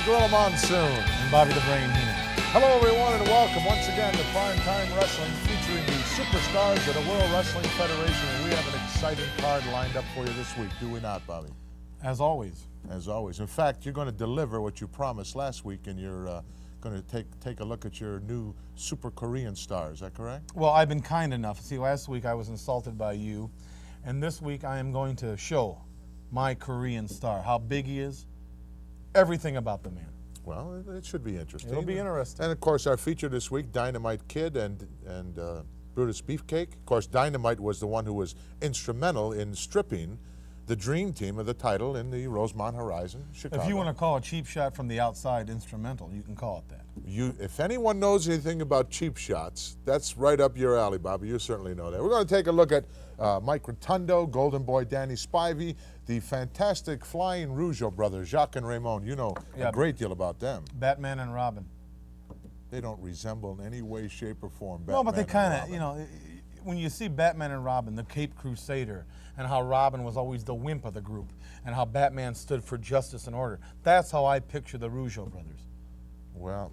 Gorilla Monsoon. And Bobby the Brain Heenan. Hello, everyone, and welcome once again to Primetime Wrestling, featuring the superstars of the World Wrestling Federation. And we have an exciting card lined up for you this week, do we not, Bobby? As always. As always. In fact, you're going to deliver what you promised last week, and you're going to take a look at your new Super Korean star. Is that correct? Well, I've been kind enough. See, last week I was insulted by you, and this week I am going to show my Korean star how big he is, everything about the man. Well, it should be interesting. It'll be interesting. And of course, our feature this week, Dynamite Kid and Brutus Beefcake. Of course, Dynamite was the one who was instrumental in stripping the dream team of the title in the Rosemont Horizon, Chicago. If you want to call a cheap shot from the outside instrumental, you can call it that. If anyone knows anything about cheap shots, that's right up your alley, Bobby. You certainly know that. We're going to take a look at Mike Rotundo, Golden Boy Danny Spivey, the fantastic Flying Rougeau brothers, Jacques and Raymond. You know a great deal about them. Batman and Robin. They don't resemble in any way, shape, or form Batman. No, but they kind of, you know, when you see Batman and Robin, the Cape Crusader, and how Robin was always the wimp of the group, and how Batman stood for justice and order, that's how I picture the Rougeau brothers. Well,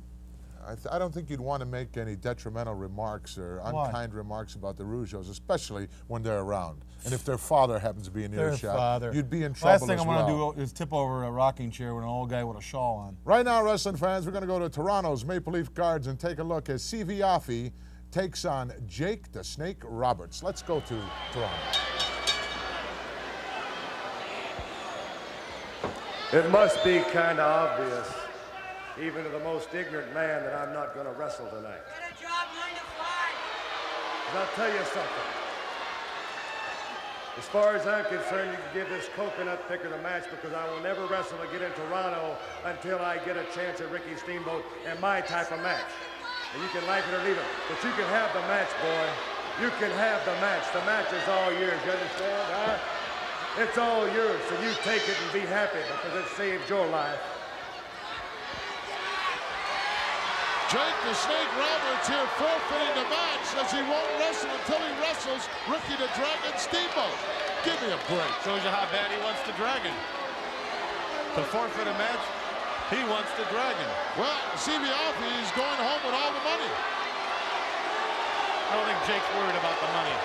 I don't think you'd want to make any detrimental remarks or unkind remarks about the Rougeaus, especially when they're around. And if their father happens to be in earshot, you'd be in trouble as well. Last thing I want to do is tip over a rocking chair with an old guy with a shawl on. Right now, wrestling fans, we're going to go to Toronto's Maple Leaf Gardens and take a look as CV Affi takes on Jake the Snake Roberts. Let's go to Toronto. It must be kind of obvious, even to the most ignorant man, that I'm not going to wrestle tonight. Get a job 9 to 5. But I'll tell you something. As far as I'm concerned, you can give this coconut picker the match, because I will never wrestle again in Toronto until I get a chance at Ricky Steamboat and my type of match. And you can like it or leave it, but you can have the match, boy. You can have the match. The match is all yours. You understand, huh? It's all yours, so you take it and be happy, because it saved your life. Jake the Snake Roberts here forfeiting the match, as he won't wrestle until he wrestles Ricky the Dragon Steamboat. Give me a break. Shows you how bad he wants the Dragon. To forfeit a match, he wants the Dragon. Well, CV Affi is going home with all the money. I don't think Jake's worried about the money.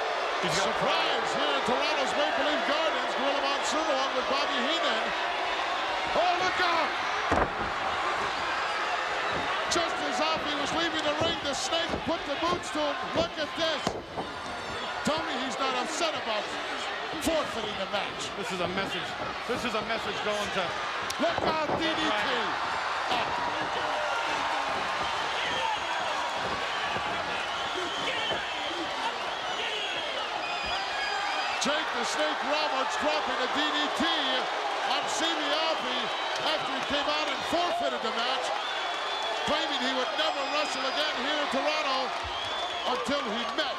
Surprise here in Toronto's Maple Leaf Gardens. Gorilla Monsoon along with Bobby Heenan. Oh, look out! Just as Affi was leaving the ring, the Snake put the boots to him. Look at this. Tell me he's not upset about forfeiting the match. This is a message. This is a message going to... Look out, DDT. Jake the Snake Roberts dropping a DDT on CV Affi after he came out and forfeited the match, claiming he would never wrestle again here in Toronto until he met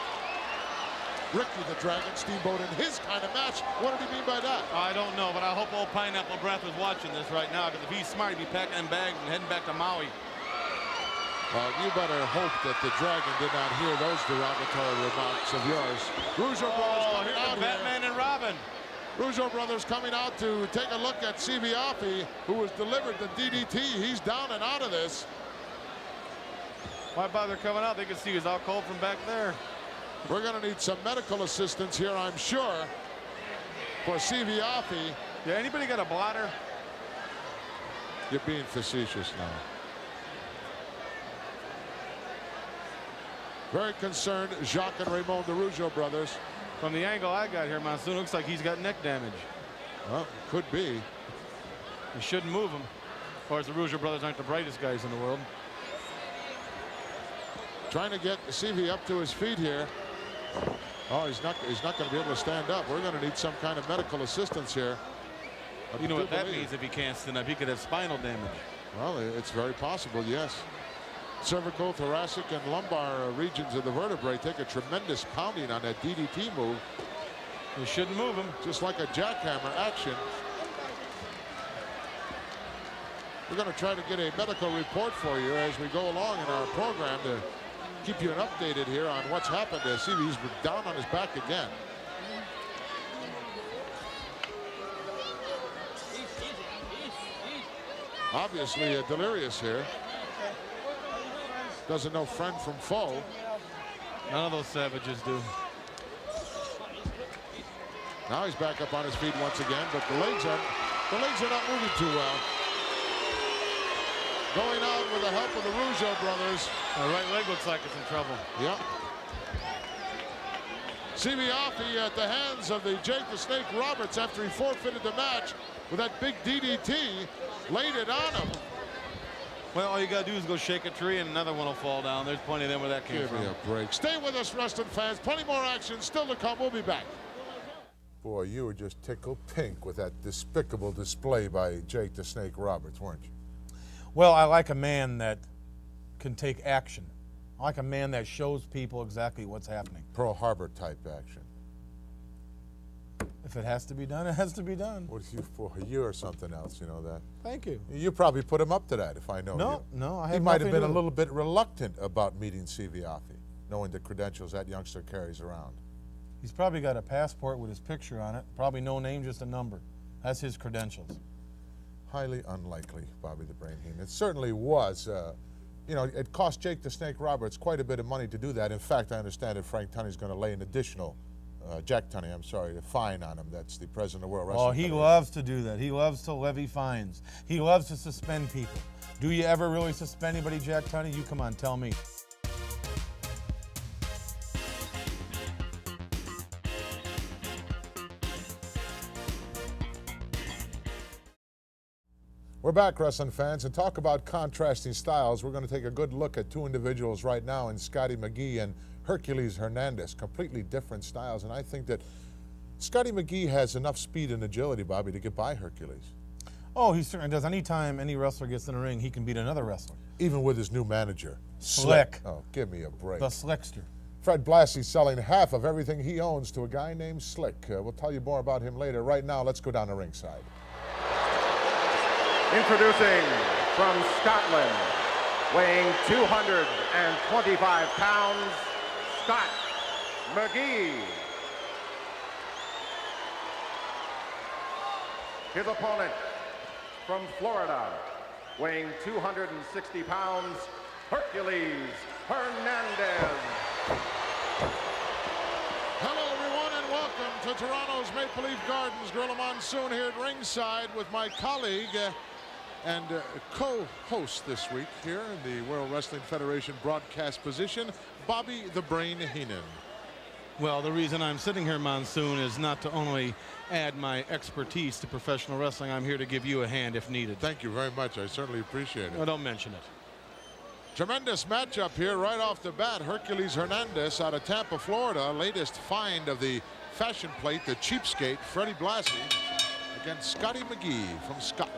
Ricky the Dragon Steamboat in his kind of match. What did he mean by that? I don't know, but I hope old Pineapple Breath is watching this right now, because if he's smart, he'd be packing them bags and heading back to Maui. Well, you better hope that the Dragon did not hear those derogatory remarks of yours. Rougeau Brothers coming out here. Batman and Robin. Rougeau Brothers coming out to take a look at CV Affi, who was delivered the DDT. He's down and out of this. Why bother coming out? They can see he's out cold from back there. We're going to need some medical assistance here, I'm sure, for CV Affi. Yeah, anybody got a blotter? You're being facetious now. Very concerned, Jacques and Raymond, the Rougeau brothers. From the angle I got here, Monsoon, looks like he's got neck damage. Well, could be. You shouldn't move him. Of course, the Rougeau brothers aren't the brightest guys in the world. Trying to get CV up to his feet here. Oh, he's not going to be able to stand up. We're going to need some kind of medical assistance here. You know what that means if he can't stand up? He could have spinal damage. Well, it's very possible, yes. Cervical, thoracic, and lumbar regions of the vertebrae take a tremendous pounding on that DDT move. You shouldn't move him. Just like a jackhammer action. We're going to try to get a medical report for you as we go along in our program to keep you updated here on what's happened to CV. He's down on his back again. Obviously delirious here. Doesn't know friend from foe. None of those savages do. Now he's back up on his feet once again, but the legs are not moving too well. Going out with the help of the Rougeau brothers. The right leg looks like it's in trouble. Yep. Simeofi at the hands of the Jake the Snake Roberts after he forfeited the match with that big DDT, laid it on him. Well, all you got to do is go shake a tree and another one will fall down. There's plenty of them where that came Give from. me a break. Stay with us, wrestling fans. Plenty more action still to come. We'll be back. Boy, you were just tickled pink with that despicable display by Jake the Snake Roberts, weren't you? Well, I like a man that can take action. I like a man that shows people exactly what's happening. Pearl Harbor type action. If it has to be done, it has to be done. What is you for? You or something else, you know that? Thank you. You probably put him up to that, if I know No, you. no, I He have might have nothing been to a do- little bit reluctant about meeting Simeofi, knowing the credentials that youngster carries around. He's probably got a passport with his picture on it. Probably no name, just a number. That's his credentials. Highly unlikely, Bobby the Brain Heenan. It certainly was. You know, it cost Jake the Snake Roberts quite a bit of money to do that. In fact, I understand that Frank Tunney's going to lay an additional, Jack Tunney, I'm sorry, a fine on him. That's the president of the World Wrestling Oh, he Federation. loves to do that. He loves to levy fines. He loves to suspend people. Do you ever really suspend anybody, Jack Tunney? You come on, tell me. We're back, wrestling fans, and talk about contrasting styles. We're going to take a good look at two individuals right now in Scotty McGee and Hercules Hernandez. Completely different styles, and I think that Scotty McGee has enough speed and agility, Bobby, to get by Hercules. Oh, he certainly does. Anytime any wrestler gets in the ring, he can beat another wrestler. Even with his new manager, Slick. Oh, give me a break. The Slickster. Fred Blassie's selling half of everything he owns to a guy named Slick. We'll tell you more about him later. Right now, let's go down to ringside. Introducing from Scotland, weighing 225 pounds, Scott McGee. His opponent from Florida, weighing 260 pounds, Hercules Hernandez. Hello, everyone, and welcome to Toronto's Maple Leaf Gardens. Gorilla Monsoon here at ringside with my colleague and co-host this week here in the World Wrestling Federation broadcast position, Bobby the Brain Heenan. Well, the reason I'm sitting here, Monsoon, is not to only add my expertise to professional wrestling. I'm here to give you a hand if needed. Thank you very much. I certainly appreciate it. Well, don't mention it. Tremendous matchup here right off the bat. Hercules Hernandez out of Tampa, Florida. Latest find of the fashion plate, the cheapskate, Freddie Blassie, against Scotty McGee from Scotland.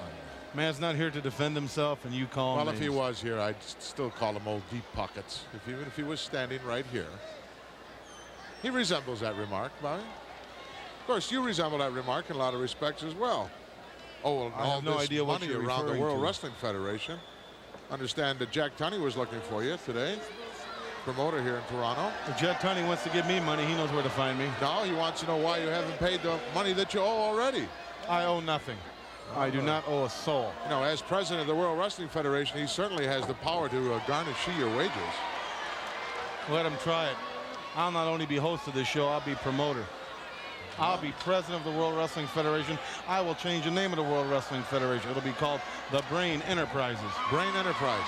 Man's not here to defend himself, and you call him Well, if he names. was here, I'd still call him old deep pockets, even if he was standing right here. He resembles that remark, Bobby. Of course, you resemble that remark in a lot of respects as well. Oh, and I all have no this idea what money you're around the referring World to. Wrestling Federation. Understand that Jack Tunney was looking for you today. Promoter here in Toronto. If Jet Tunney wants to give me money, he knows where to find me. No, he wants to know why you haven't paid the money that you owe already. I owe nothing. I do not owe a soul. You know, as president of the World Wrestling Federation, he certainly has the power to garnish your wages. Let him try it. I'll not only be host of this show, I'll be promoter. I'll be president of the World Wrestling Federation. I will change the name of the World Wrestling Federation. It'll be called the Brain Enterprises. Brain Enterprises.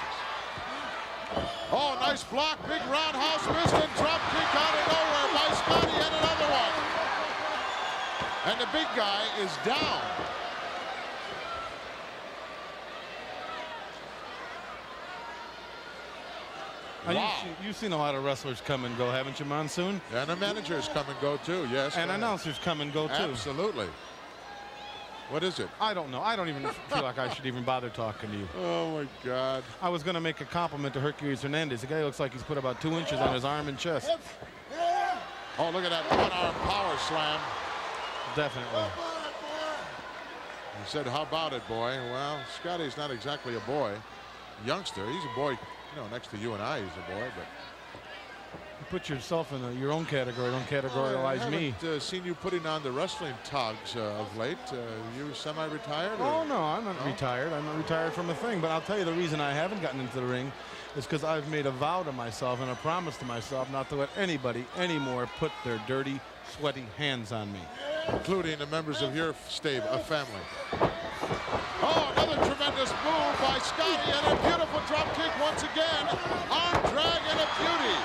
Oh, nice block. Big roundhouse piston drop kick out of nowhere by Scotty, and another one. And the big guy is down. Now, Wow. you've seen a lot of wrestlers come and go, haven't you, Monsoon? And the managers come and go too, yes. And announcers come and go, too. Absolutely. What is it? I don't know. I don't even feel like I should even bother talking to you. Oh, my God. I was going to make a compliment to Hercules Hernandez. The guy looks like he's put about 2 inches on his arm and chest. Oh, look at that one-arm power slam. Definitely. He said, how about it, boy? Well, Scotty's not exactly a boy. Youngster. He's a boy, you know, next to you and I, he's a boy, but put yourself in your own category. Don't categorize me. I haven't seen you putting on the wrestling togs of late. You semi-retired? Oh, no, I'm not retired. I'm not retired from a thing. But I'll tell you the reason I haven't gotten into the ring is because I've made a vow to myself and a promise to myself not to let anybody anymore put their dirty, sweaty hands on me. Including the members of your family. Oh, another tremendous move by Scotty, and a beautiful drop kick once again. Arm drag and a beauty.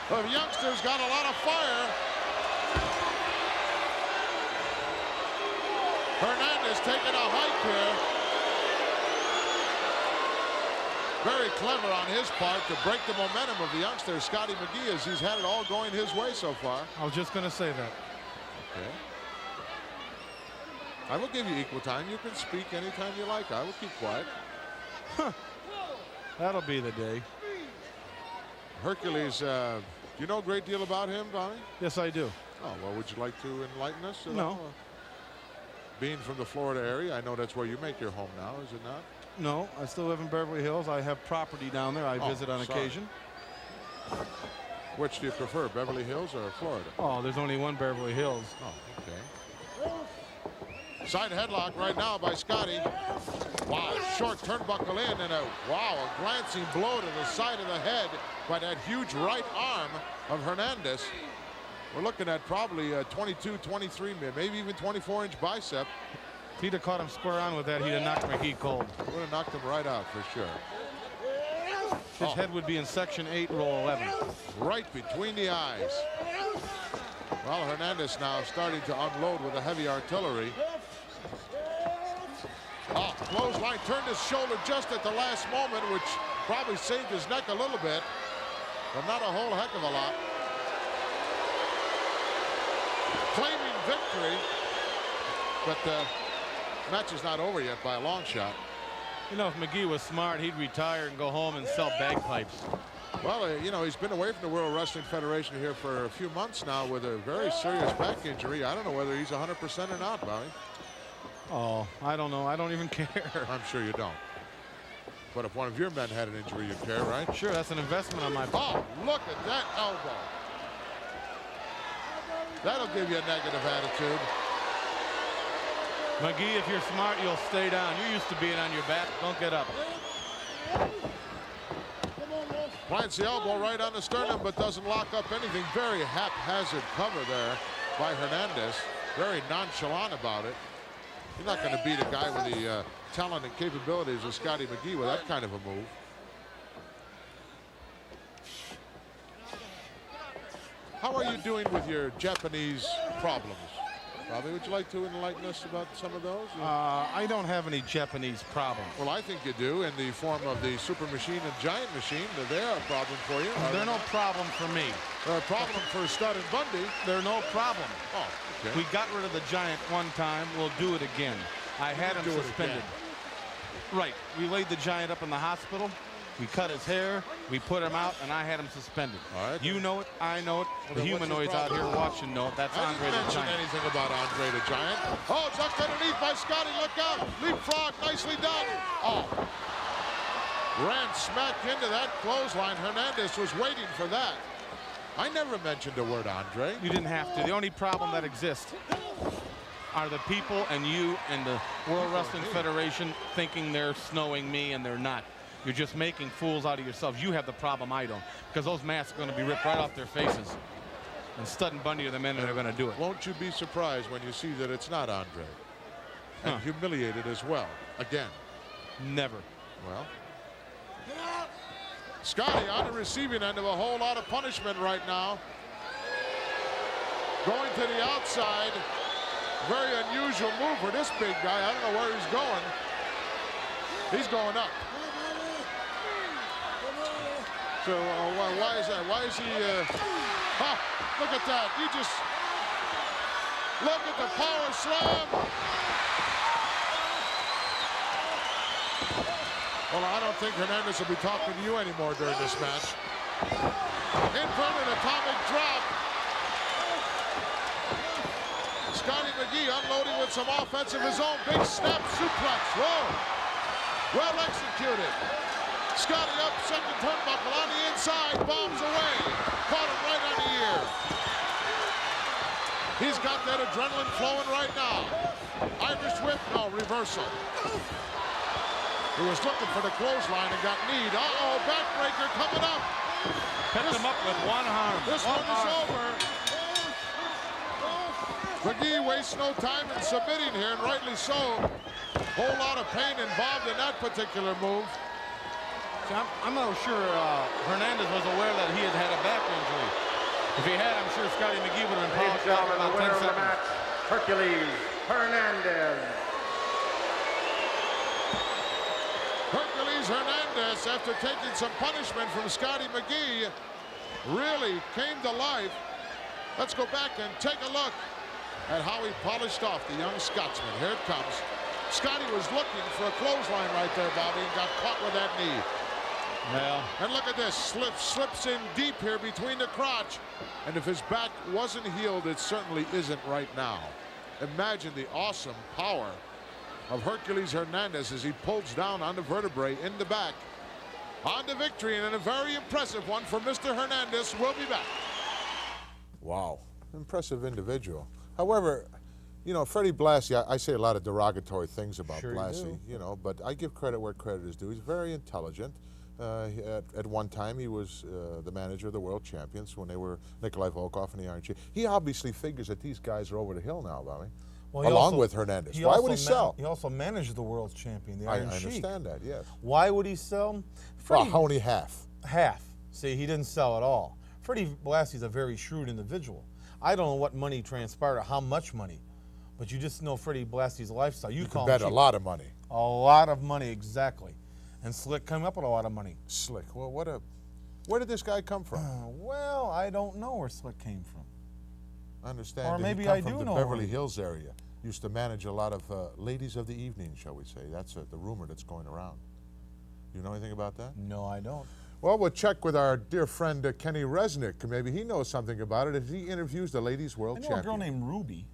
The youngster's got a lot of fire. Hernandez taking a hike here. Very clever on his part to break the momentum of the youngster, Scotty McGee, as he's had it all going his way so far. I was just going to say that. Okay. I will give you equal time. You can speak anytime you like. I will keep quiet. That'll be the day. Hercules, do you know a great deal about him, Bonnie? Yes, I do. Oh, well, would you like to enlighten us? No. Being from the Florida area, I know that's where you make your home now, is it not? No, I still live in Beverly Hills. I have property down there. I visit on occasion. Which do you prefer, Beverly Hills or Florida? Oh, there's only one Beverly Hills. Oh, okay. Side headlock right now by Scotty. Wow, short turnbuckle in, and a glancing blow to the side of the head by that huge right arm of Hernandez. We're looking at probably a 22, 23, maybe even 24-inch bicep. If he'd have caught him square on with that, he'd have knocked McGee cold. Would have knocked him right out for sure. His head would be in section 8, roll 11. Right between the eyes. Well, Hernandez now starting to unload with the heavy artillery. Oh, clothesline, turned his shoulder just at the last moment, which probably saved his neck a little bit, but not a whole heck of a lot. Claiming victory, but the match is not over yet by a long shot. You know, if McGee was smart, he'd retire and go home and sell bagpipes. Well, you know, he's been away from the World Wrestling Federation here for a few months now with a very serious back injury. I don't know whether he's 100% or not, Bobby. Oh, I don't know. I don't even care. I'm sure you don't. But if one of your men had an injury, you'd care, right? Sure, that's an investment on my part. Oh, look at that elbow. That'll give you a negative attitude. McGee, if you're smart, you'll stay down. You're used to being on your back. Don't get up. Plants the elbow right on the sternum, but doesn't lock up anything. Very haphazard cover there by Hernandez. Very nonchalant about it. You're not going to beat a guy with the talent and capabilities of Scotty McGee with that kind of a move. How are you doing with your Japanese problems? Robbie, would you like to enlighten us about some of those? I don't have any Japanese problems. Well, I think you do in the form of the Super Machine and Giant Machine. They're a problem for you. They're no problem for me. They're a problem for Stud and Bundy. They're no problem. Oh, okay. We got rid of the Giant one time. We'll do it again. I had him suspended. Right. We laid the Giant up in the hospital. We cut his hair, we put him out, and I had him suspended. All right. You know it, I know it, the humanoids out here watching know it. That's Andre the Giant. I didn't mention anything about Andre the Giant. Oh, ducked underneath by Scotty, look out. Leapfrog, nicely done. Oh. Ran smack into that clothesline. Hernandez was waiting for that. I never mentioned the word Andre. You didn't have to. The only problem that exists are the people and you and the World Wrestling Federation thinking they're snowing me, and they're not. You're just making fools out of yourselves. You have the problem, I don't. Because those masks are going to be ripped right off their faces. And Stud and Bundy are the men that are going to do it. Won't you be surprised when you see that it's not Andre? And humiliated as well. Again. Never. Well. Scotty on the receiving end of a whole lot of punishment right now. Going to the outside. Very unusual move for this big guy. I don't know where he's going. He's going up. So why is that? Why is he? Look at that! You just look at the power slam. Well, I don't think Hernandez will be talking to you anymore during this match. Inverted atomic drop. Scotty McGee unloading with some offense of his own. Big snap suplex. Whoa! Well executed. Scotty up, second turnbuckle on the inside, bombs away. Caught him right on the ear. He's got that adrenaline flowing right now. Irish whip, no, reversal. He was looking for the clothesline and got kneed. Uh-oh, backbreaker coming up. Picked him up with one arm. This one is over. McGee wastes no time in submitting here, and rightly so. Whole lot of pain involved in that particular move. See, I'm not sure Hernandez was aware that he had a back injury. If he had, I'm sure Scotty McGee would have been Ladies and gentlemen, the about 10 winner of the seconds. match, Hercules Hernandez. Hercules Hernandez, after taking some punishment from Scotty McGee, really came to life. Let's go back and take a look at how he polished off the young Scotsman. Here it comes. Scotty was looking for a clothesline right there, Bobby, and got caught with that knee. Well, And look at this, slips in deep here between the crotch. And if his back wasn't healed, it certainly isn't right now. Imagine the awesome power of Hercules Hernandez as he pulls down on the vertebrae in the back. On to victory, and a very impressive one for Mr. Hernandez. We'll be back. Wow, impressive individual. However, you know, Freddie Blassie, I say a lot of derogatory things about Sure you Blassie, you know, but I give credit where credit is due. He's very intelligent. At one time, he was the manager of the world champions when they were Nikolai Volkov and the Iron Sheik. He obviously figures that these guys are over the hill now, Bobby. Well, he along also- with Hernandez. he Why also would he sell? He also managed the world champion, the I Iron Sheik. understand that, yes. Why would he sell? Well, Freddie, only half. half. See, he didn't sell at all. Freddie Blassie's a very shrewd individual. I don't know what money transpired or how much money, but you just know Freddie Blassie's lifestyle. You call Bet him a cheap. lot of money. A lot of money, exactly. And Slick came up with a lot of money. Slick. Well, where did this guy come from? Well, I don't know where Slick came from. I understand. Or that maybe he come I from do the know where Beverly he- Hills area. Used to manage a lot of ladies of the evening, shall we say. That's the rumor that's going around. Do you know anything about that? No, I don't. Well, we'll check with our dear friend Kenny Resnick. Maybe he knows something about it as he interviews the ladies' world I know champion. a girl named Ruby.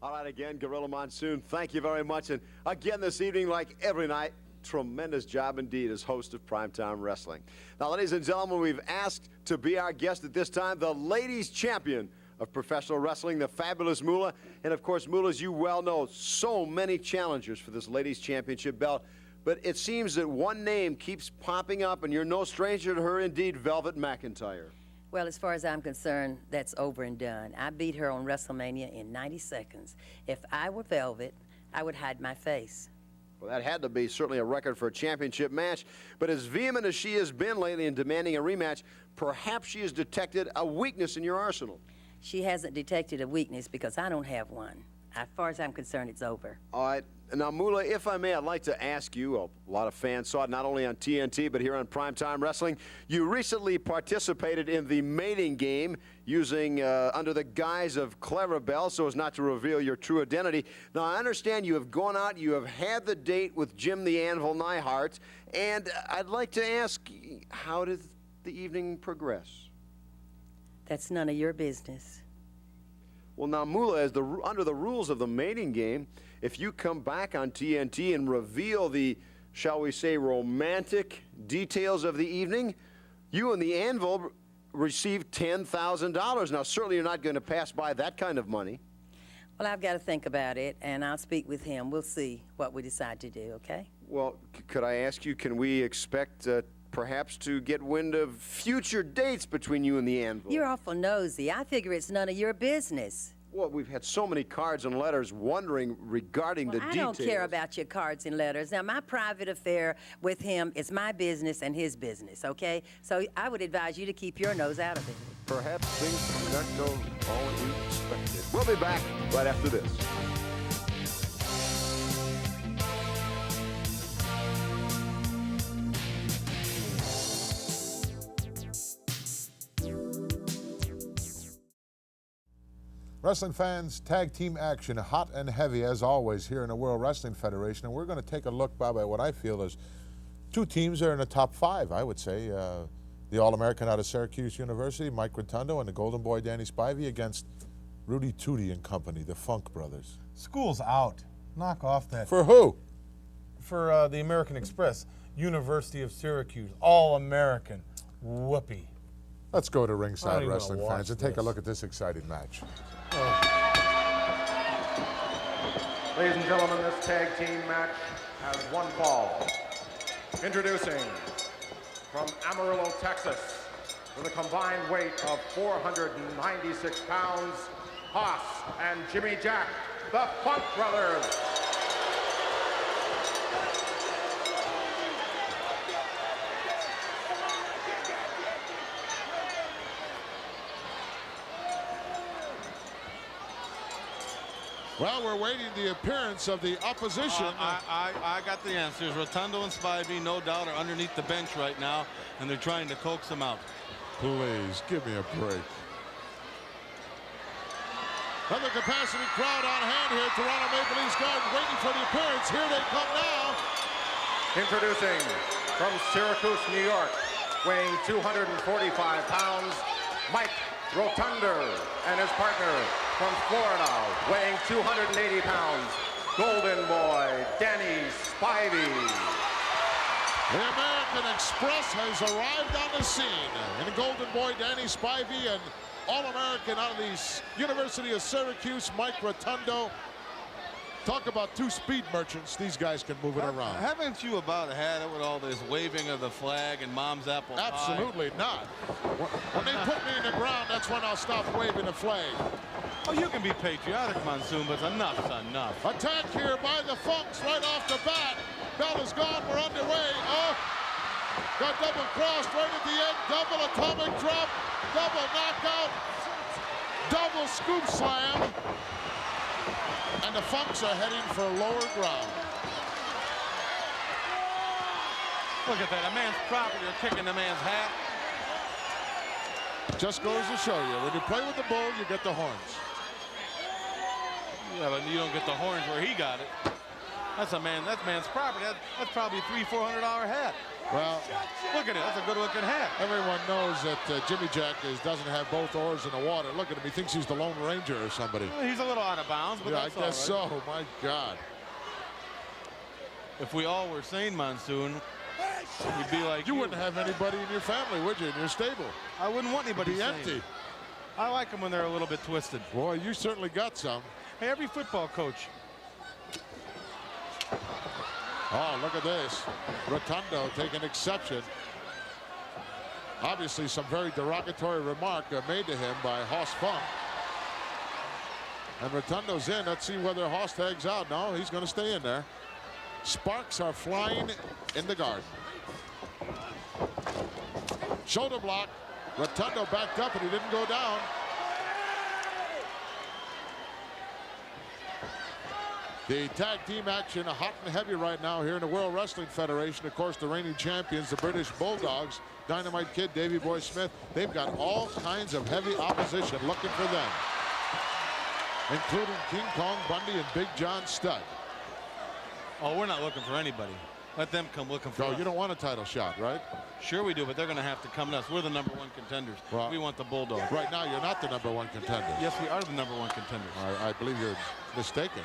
All right, again, Gorilla Monsoon, thank you very much. And again this evening, like every night, tremendous job indeed as host of Primetime Wrestling. Now, ladies and gentlemen, we've asked to be our guest at this time, the ladies' champion of professional wrestling, the fabulous Moolah. And, of course, Moolah, as you well know, so many challengers for this ladies' championship belt. But it seems that one name keeps popping up, and you're no stranger to her indeed, Velvet McIntyre. Well, as far as I'm concerned, that's over and done. I beat her on WrestleMania in 90 seconds. If I were Velvet, I would hide my face. Well, that had to be certainly a record for a championship match. But as vehement as she has been lately in demanding a rematch, perhaps she has detected a weakness in your arsenal. She hasn't detected a weakness because I don't have one. As far as I'm concerned, it's over. All right. Now, Moolah, if I may, I'd like to ask you, a lot of fans saw it not only on TNT, but here on Primetime Wrestling. You recently participated in the mating game using, under the guise of Clarabelle, so as not to reveal your true identity. Now, I understand you have gone out, you have had the date with Jim the Anvil Neihart, and I'd like to ask, how did the evening progress? That's none of your business. Well, now, Moolah, under the rules of the mating game, if you come back on TNT and reveal the, shall we say, romantic details of the evening, you and the Anvil receive $10,000. Now, certainly you're not going to pass by that kind of money. Well, I've got to think about it, and I'll speak with him. We'll see what we decide to do, okay? Well, could I ask you, can we expect perhaps to get wind of future dates between you and the Anvil? You're awful nosy. I figure it's none of your business. Well, we've had so many cards and letters wondering regarding the I details. don't care about your cards and letters. Now, my private affair with him is my business and his business, okay? So I would advise you to keep your nose out of it. Perhaps things do not go all we expected. We'll be back right after this. Wrestling fans, tag team action, hot and heavy as always here in the World Wrestling Federation. And we're going to take a look, Bob, at what I feel is two teams that are in the top five, I would say. The All-American out of Syracuse University, Mike Rotundo, and the Golden Boy, Danny Spivey, against Rudy Tootie and company, the Funk Brothers. School's out. Knock off that. For who? For the American Express. University of Syracuse, All-American. Whoopee. Let's go to I don't ringside even wrestling wanna fans and watch take a this. look at this exciting match. Ladies and gentlemen, this tag team match has one fall. Introducing from Amarillo, Texas, with a combined weight of 496 pounds, Haas and Jimmy Jack, the Funk Brothers. Well, we're waiting the appearance of the opposition. I got the answers. Rotundo and Spivey, no doubt, are underneath the bench right now, and they're trying to coax them out. Please, give me a break. Another capacity crowd on hand here at Toronto Maple Leafs Garden, waiting for the appearance. Here they come now. Introducing from Syracuse, New York, weighing 245 pounds, Mike Rotunder, and his partner from Florida, weighing 280 pounds, Golden Boy, Danny Spivey. The American Express has arrived on the scene. And Golden Boy, Danny Spivey, and All-American out of the University of Syracuse, Mike Rotundo. Talk about two speed merchants. These guys can move it around. Haven't you about had it with all this waving of the flag and mom's apple pie? Absolutely not. When they put me in the ground, that's when I'll stop waving the flag. Oh, you can be patriotic, Monsoon, but enough's enough. Attack here by the Funks right off the bat. Bell is gone. We're underway. Oh, got double crossed right at the end. Double atomic drop. Double knockout. Double scoop slam. And the Funks are heading for lower ground. Look at that. A man's property. They're kicking the man's hat. Just goes to show you, when you play with the bull, you get the horns. Yeah, but you don't get the horns where he got it. That's man's property. That's probably a $300-400 hat. Well, Look at it. That's a good-looking hat. everyone knows that Jimmy Jack doesn't have both oars in the water. Look at him. He thinks he's the Lone Ranger or somebody. Well, he's a little out of bounds, but Yeah, I that's all guess right. so. My God. If we all were sane, Monsoon, you'd be like You wouldn't have anybody in your family, would you, in your stable? I wouldn't want anybody Be sane. empty. I like them when they're a little bit twisted. Boy, you certainly got some. Hey, every football coach. Oh, look at this. Rotundo taking exception. Obviously, some very derogatory remark made to him by Hoss Funk. And Rotundo's in. Let's see whether Hoss tags out. No, he's going to stay in there. Sparks are flying in the garden. Shoulder block. Rotundo backed up, and he didn't go down. The tag team action hot and heavy right now here in the World Wrestling Federation. Of course, the reigning champions, the British Bulldogs, Dynamite Kid, Davey Boy Smith. They've got all kinds of heavy opposition looking for them, including King Kong Bundy and Big John Studd. Oh, we're not looking for anybody. Let them come looking for So us. you don't want a title shot, right? Sure we do, but they're going to have to come to us. We're the #1 contenders. Well, we want the Bulldogs. Right now, you're not the #1 contender. Yes, we are the #1 contenders. I believe you're mistaken.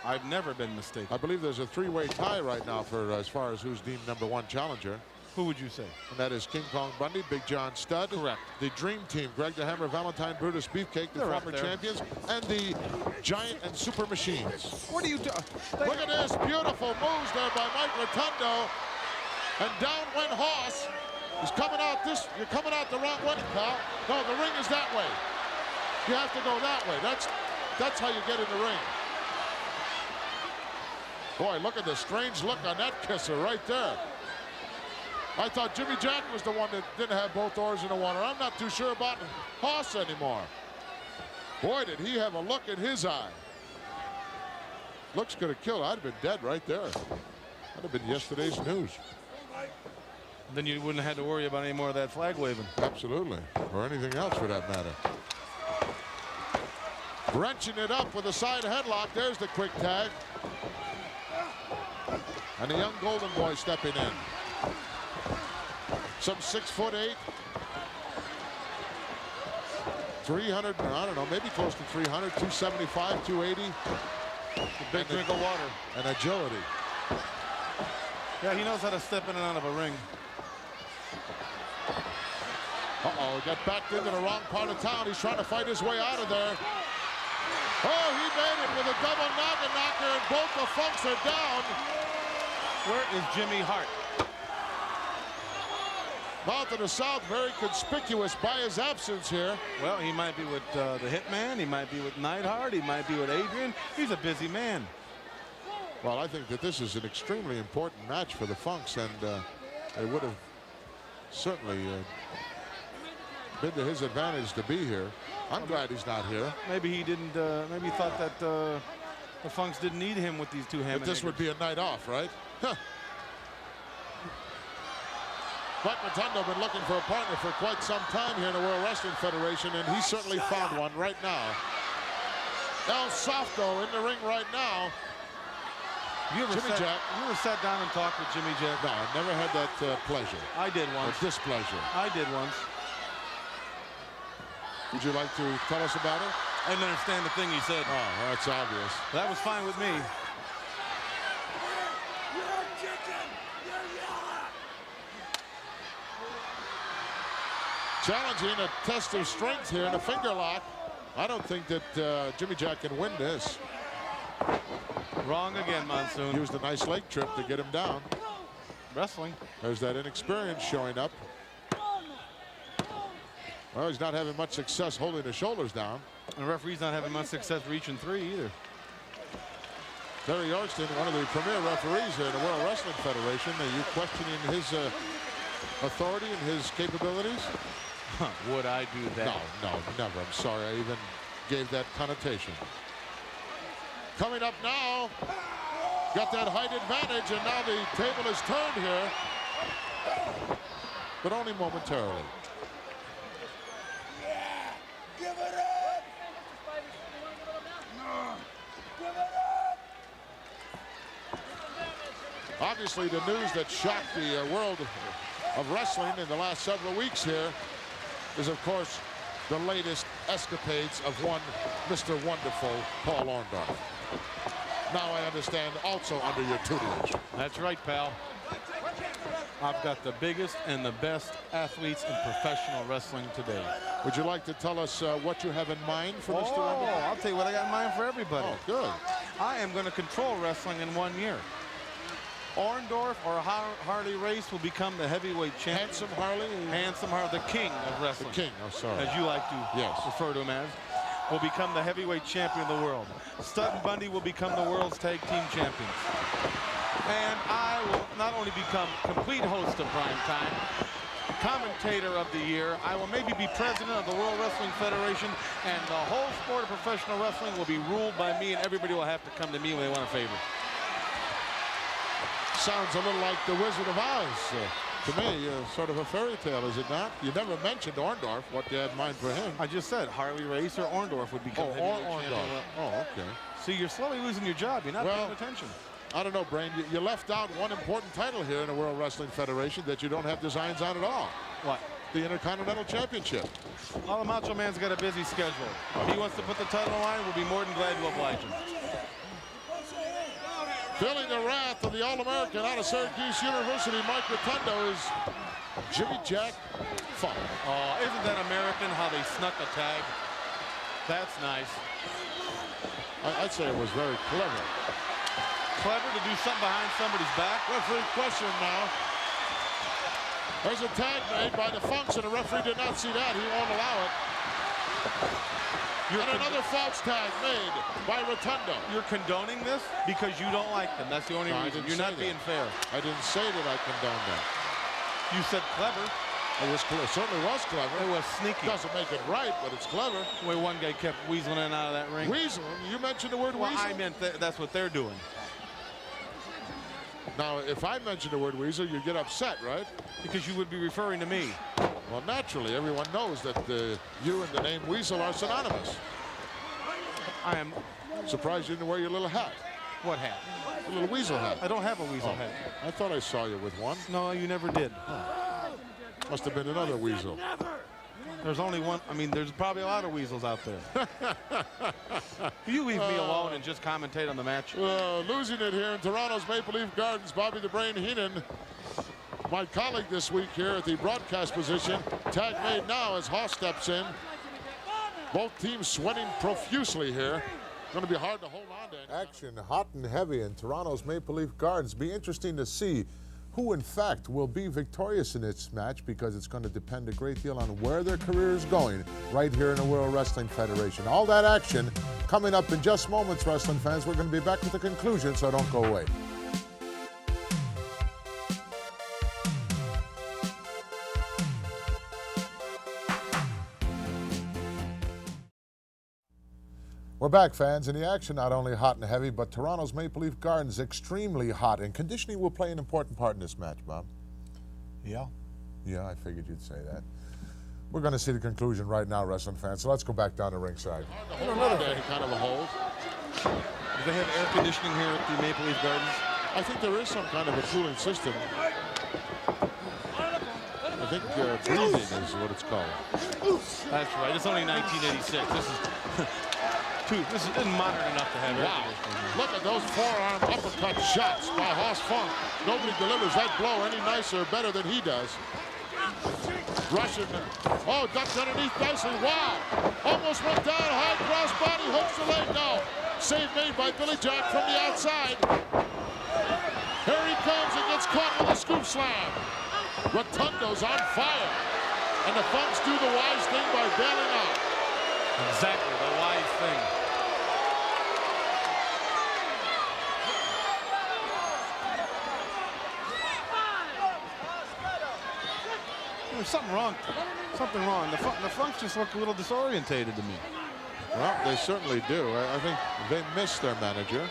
I've never been mistaken. I believe there's a three-way tie right now for as far as who's deemed #1 challenger. Who would you say? And that is King Kong Bundy, Big John Studd. Correct. The Dream Team, Greg the Hammer, Valentine, Brutus, Beefcake, the They're up former there. champions, and the Giant and Super Machines. What are you doing? Look at this, beautiful moves there by Mike Rotundo. And down went Hoss. He's coming out you're coming out the wrong way, pal. No, the ring is that way. You have to go that way. That's how you get in the ring. Boy, look at the strange look on that kisser right there. I thought Jimmy Jack was the one that didn't have both oars in the water. I'm not too sure about Hoss anymore. Boy, did he have a look in his eye. Looks could have killed. I'd have been dead right there. That'd have been yesterday's news. Then you wouldn't have had to worry about any more of that flag waving. Absolutely. Or anything else for that matter. Wrenching it up with a side headlock. There's the quick tag. And the young Golden Boy stepping in. Some 6'8". 300, I don't know, maybe close to 300, 275, 280. A big drink of water. And agility. Yeah, he knows how to step in and out of a ring. Uh-oh, got backed into the wrong part of town. He's trying to fight his way out of there. Oh, he made it with a double noggin knocker, and both the Funks are down. Where is Jimmy Hart? North of the South, very conspicuous by his absence here. Well, he might be with the Hitman. He might be with Neidhart. He might be with Adrian. He's a busy man. Well, I think that this is an extremely important match for the Funks, and it would have certainly been to his advantage to be here. I'm glad he's not here. Maybe he didn't. Maybe he thought that the Funks didn't need him with these two Hammond. But this would be a night off, right? Huh. But Rotundo been looking for a partner for quite some time here in the World Wrestling Federation, and he certainly found one right now. El Softo in the ring right now. You ever sat down and talked with Jimmy Jack? No, I never had that pleasure. I did once. Or displeasure. I did once. Would you like to tell us about it? I didn't understand the thing he said. Oh, that's obvious. That was fine with me. Challenging a test of strength here in a finger lock. I don't think that Jimmy Jack can win this. Wrong again, Monsoon. Used a nice leg trip to get him down. Wrestling. There's that inexperience showing up. Well, he's not having much success holding his shoulders down. And the referee's not having much success reaching three either. Terry Yorston, one of the premier referees here in the World Wrestling Federation. Are you questioning his authority and his capabilities? Would I do that? No, never. I'm sorry I even gave that connotation. Coming up now, got that height advantage, and now the table is turned here, but only momentarily. Give it up! Give it up! Obviously, the news that shocked the world of wrestling in the last several weeks here is, of course, the latest escapades of one Mr. Wonderful, Paul Orndorff. Now I understand, also under your tutelage. That's right, pal. I've got the biggest and the best athletes in professional wrestling today. Would you like to tell us what you have in mind for Mr. Wonderful? I'll tell you what I got in mind for everybody. Oh, good. I am going to control wrestling in 1 year. Orndorff or Harley Race will become the heavyweight champion. Handsome Harley? Handsome Harley, the king of wrestling. The king, oh, sorry. As you like to Yes. refer to him as, will become the heavyweight champion of the world. Stud and Bundy will become the world's tag team champions. And I will not only become complete host of Prime Time, commentator of the year, I will maybe be president of the World Wrestling Federation, and the whole sport of professional wrestling will be ruled by me, and everybody will have to come to me when they want a favor. Sounds a little like the Wizard of Oz to me, sort of a fairy tale, is it not? You never mentioned Orndorff, what you had in mind for him. I just said Harley Race or Orndorff would become heavyweight champion. Oh, okay. See, you're slowly losing your job. You're not paying attention. I don't know, Brain. You left out one important title here in the World Wrestling Federation that you don't have designs on at all. What? The Intercontinental Championship. Well, the Macho Man's got a busy schedule. If he wants to put the title on the line, we'll be more than glad to oblige him. Feeling the wrath of the All-American out of Syracuse University, Mike Rotundo, is Jimmy Jack Funk. Oh, isn't that American how they snuck a tag? That's nice. I'd say it was very clever. Clever to do something behind somebody's back? Referee question now. There's a tag made by the Funks, and the referee did not see that. He won't allow it. And another false tag made by Rotundo. You're condoning this because you don't like them. That's the only reason. You're not being fair. I didn't say that I condone that. You said clever. It was clever. Certainly was clever. It was sneaky. Doesn't make it right, but it's clever. The way one guy kept weaseling in and out of that ring. Weasel? You mentioned the word well, weasel? I meant that's what they're doing. Now, if I mentioned the word weasel, you'd get upset, right? Because you would be referring to me. Well, naturally, everyone knows that you and the name Weasel are synonymous. I am surprised you didn't wear your little hat. What hat? A little weasel hat. I don't have a weasel hat. I thought I saw you with one. No, you never did. Oh. Must have been another weasel. There's only one. I mean, there's probably a lot of weasels out there. You leave me alone and just commentate on the match. Losing it here in Toronto's Maple Leaf Gardens, Bobby the Brain Heenan, my colleague this week here at the broadcast position. Tag made now as Haas steps in. Both teams sweating profusely here. Going to be hard to hold on to. Action hot and heavy in Toronto's Maple Leaf Gardens. Be interesting to see who in fact will be victorious in this match, because it's going to depend a great deal on where their career is going right here in the World Wrestling Federation. All that action coming up in just moments, wrestling fans. We're going to be back with the conclusion, so don't go away. We're back, fans, and the action not only hot and heavy, but Toronto's Maple Leaf Gardens extremely hot, and conditioning will play an important part in this match, Bob. Yeah. Yeah, I figured you'd say that. We're going to see the conclusion right now, wrestling fans, so let's go back down to ringside. Another kind of a hold. Do they have air conditioning here at the Maple Leaf Gardens? I think there is some kind of a cooling system. I think breathing is what it's called. That's right. It's only 1986. This isn't modern enough to have air conditioning. Look at those forearm uppercut shots by Haas Funk. Nobody delivers that blow any nicer or better than he does. Russian. Oh, ducked underneath nicely. Wow. Almost went down. High cross body. Hooks the leg. No. Save made by Billy Jack from the outside. Here he comes and gets caught with a scoop slam. Rotundo's on fire. And the Funks do the wise thing by bailing out. Exactly, the wise thing. There's something wrong. Something wrong. The Funks just look a little disorientated to me. Well, they certainly do. I think they miss their manager.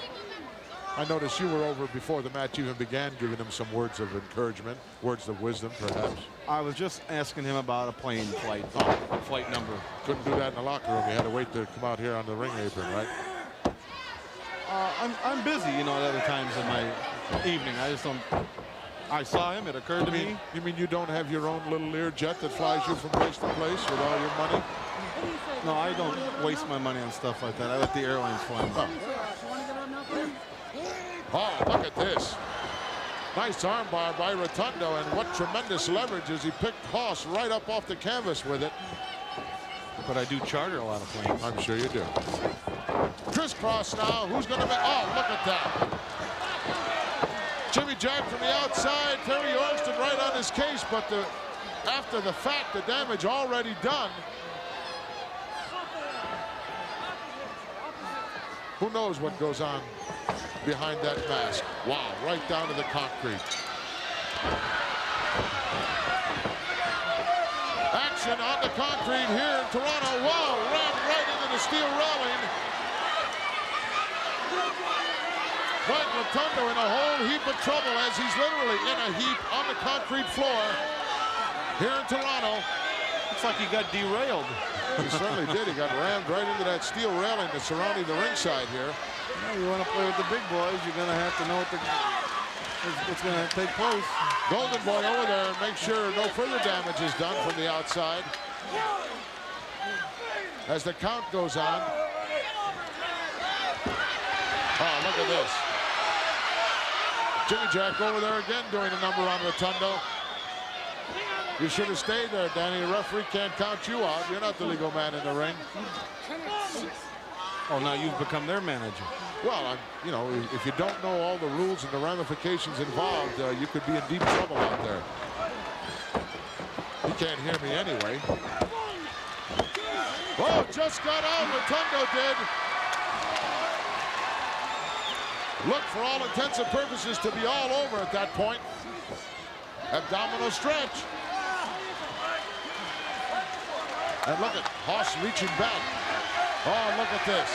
I noticed you were over before the match even began, giving him some words of encouragement, words of wisdom, perhaps. I was just asking him about a plane flight, flight number. Couldn't do that in the locker room. You had to wait to come out here on the ring apron, right? I'm busy, you know, at other times in my evening. I just don't. I saw him. It occurred to me. You mean you don't have your own little Learjet that flies you from place to place with all your money? No, I don't waste my money on stuff like that. I let the airlines fly me. Oh, look at this. Nice armbar by Rotundo, and what tremendous leverage as he picked Haas right up off the canvas with it. But I do charter a lot of planes. I'm sure you do. Crisscross now. Who's going to make... Oh, look at that. Jimmy Jack from the outside. Terry Orston right on his case, but after the fact, the damage already done. Who knows what goes on behind that mask. Wow, right down to the concrete. Action on the concrete here in Toronto. Whoa, rammed right into the steel railing. Frank Rotundo in a whole heap of trouble as he's literally in a heap on the concrete floor here in Toronto. Looks like he got derailed. He certainly did. He got rammed right into that steel railing that's surrounding the ringside here. Well, you want to play with the big boys, you're going to have to know what's going to take place. Golden Boy over there and make sure no further damage is done from the outside. As the count goes on. Oh, look at this. Jimmy Jack over there again doing a number on Rotundo. You should have stayed there, Danny. The referee can't count you out. You're not the legal man in the ring. Oh, now you've become their manager. Well, you know, if you don't know all the rules and the ramifications involved, you could be in deep trouble out there. He can't hear me anyway. Oh, just got out. Rotundo did. Look, for all intents and purposes, to be all over at that point. Abdominal stretch. And look at Haas reaching back. Oh, look at this.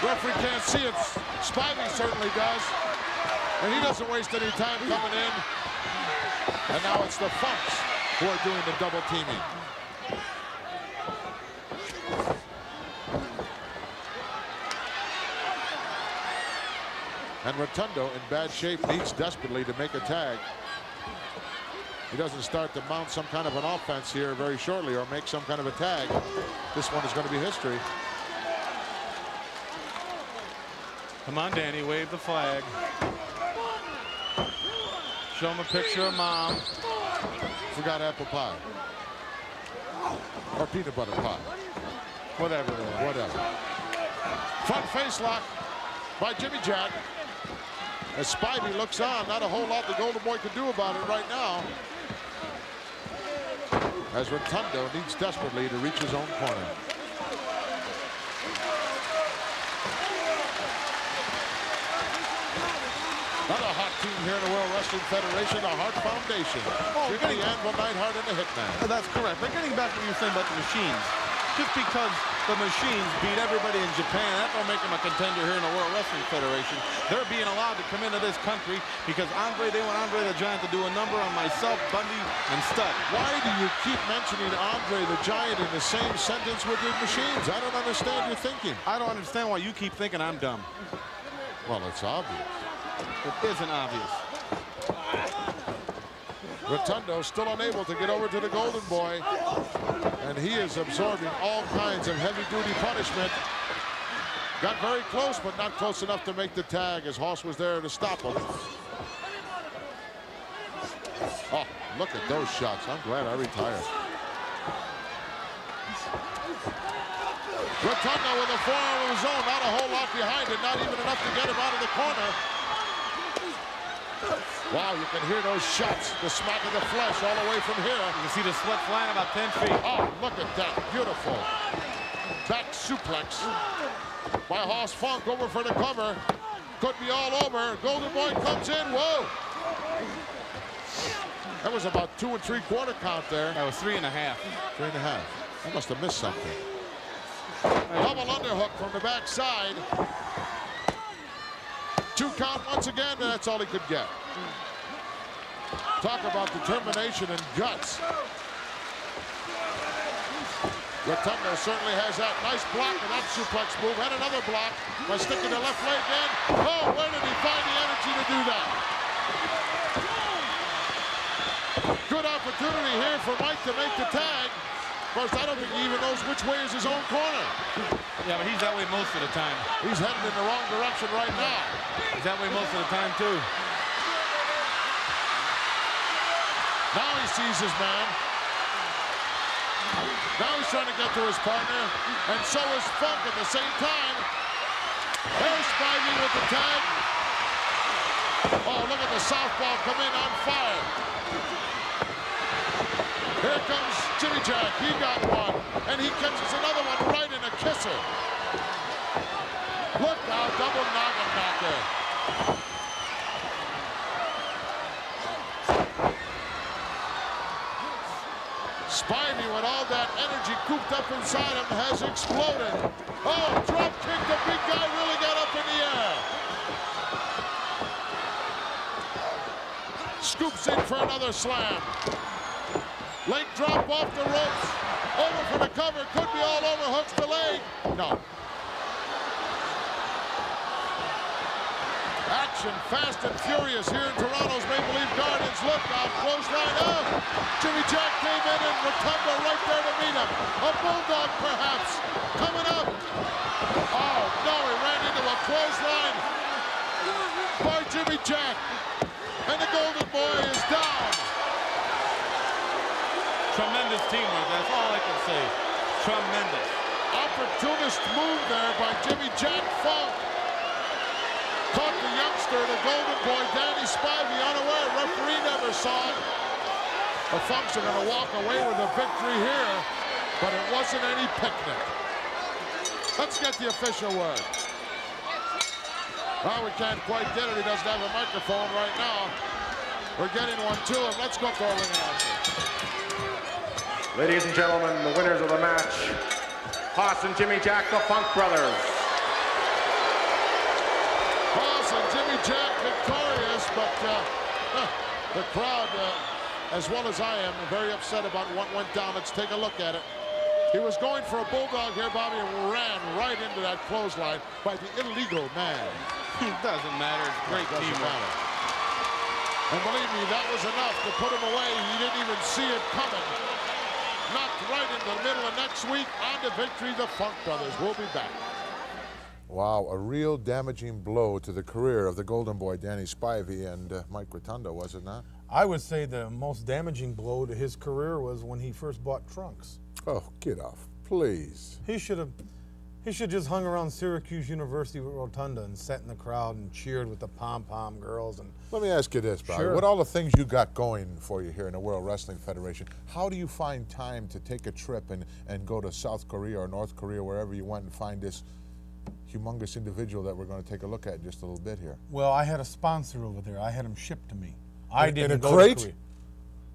Referee can't see it. Spivey certainly does. And he doesn't waste any time coming in. And now it's the Funks who are doing the double teaming. And Rotundo in bad shape, needs desperately to make a tag. he doesn't start to mount some kind of an offense here very shortly or make some kind of a tag, this one is going to be history. Come on, Danny, wave the flag. Show him a picture of mom. Forgot apple pie. Or peanut butter pie. Whatever. Whatever. Front face lock by Jimmy Jack. As Spivey looks on, not a whole lot the Golden Boy can do about it right now. As Rotundo needs desperately to reach his own corner. Another hot team here in the World Wrestling Federation, the Hart Foundation. Jimmy Anvil, Neidhart, and the Hitman. That's correct. But getting back to what you were saying about the machines, just because the machines beat everybody in Japan, that don't make them a contender here in the World Wrestling Federation. They're being allowed to come into this country because they want Andre the Giant to do a number on myself, Bundy, and Stud. Why do you keep mentioning Andre the Giant in the same sentence with your machines? I don't understand your thinking. I don't understand why you keep thinking I'm dumb. Well, it's obvious. It isn't obvious. Rotundo still unable to get over to the Golden Boy, and he is absorbing all kinds of heavy-duty punishment. Got very close, but not close enough to make the tag as Hoss was there to stop him. Oh, look at those shots. I'm glad I retired. Rotundo with a forearm of his own, not a whole lot behind it, not even enough to get him out of the corner. Wow, you can hear those shots, the smack of the flesh all the way from here. You can see the sweat flying about 10 feet. Oh, look at that, beautiful. Back suplex by Hoss Funk over for the cover. Could be all over. Golden Boy comes in, whoa. That was about 2 3/4 count there. That was 3.5. 3.5. I must have missed something. Double underhook from the backside. 2 count once again, and that's all he could get. Talk about determination and guts. Rotundo certainly has that nice block and that suplex move, and another block by sticking the left leg in. Oh, where did he find the energy to do that? Good opportunity here for Mike to make the tag. First, I don't think he even knows which way is his own corner. Yeah, but he's that way most of the time. He's headed in the wrong direction right now. He's that way most of the time, too. Now he sees his man. Now he's trying to get to his partner, and so is Funk at the same time. There's Spivey with the tag. Oh, look at the southpaw come in on fire. Here comes Jimmy Jack. He got one, and he catches another one right in a kisser. Look out, double noggin knocker. Spivey, with all that energy cooped up inside him, has exploded. Oh, drop kick. The big guy really got up in the air. Scoops in for another slam. Leg drop off the ropes. Over for the cover. Could be all over. Hooks the leg. No. Action fast and furious here in Toronto's Maple Leaf Gardens. Look out, clothesline up. Jimmy Jack came in and Rotundo right there to meet him. A bulldog perhaps coming up. Oh no, he ran into a clothesline by Jimmy Jack. And the Golden Boy is down. Tremendous teamwork, that's all I can say. Tremendous. Opportunist move there by Jimmy Jack Funk. Caught the youngster, the Golden Boy, Danny Spivey, unaware. Referee never saw it. The Funks are going to walk away with a victory here, but it wasn't any picnic. Let's get the official word. Well, we can't quite get it. He doesn't have a microphone right now. We're getting one to him. Let's go for a ring announcer. Ladies and gentlemen, the winners of the match, Hoss and Jimmy Jack, the Funk Brothers. Hoss and Jimmy Jack victorious, but the crowd, as well as I am, very upset about what went down. Let's take a look at it. He was going for a bulldog here, Bobby, and ran right into that clothesline by the illegal man. It doesn't matter. It's great teamwork. And believe me, that was enough to put him away. He didn't even see it coming. Knocked right into the middle of next week. On to victory, the Funk Brothers. We'll be back. Wow, a real damaging blow to the career of the Golden Boy, Danny Spivey, and Mike Rotundo, was it not? I would say the most damaging blow to his career was when he first bought trunks. Oh, get off, please. He should just hung around Syracuse University with Rotunda and sat in the crowd and cheered with the pom-pom girls. And Let me ask you this, Bobby. Sure. With all the things you got going for you here in the World Wrestling Federation, how do you find time to take a trip and go to South Korea or North Korea, wherever you went, and find this humongous individual that we're going to take a look at in just a little bit here? well, I had a sponsor over there. I had him shipped to me. In a go to crate? Korea.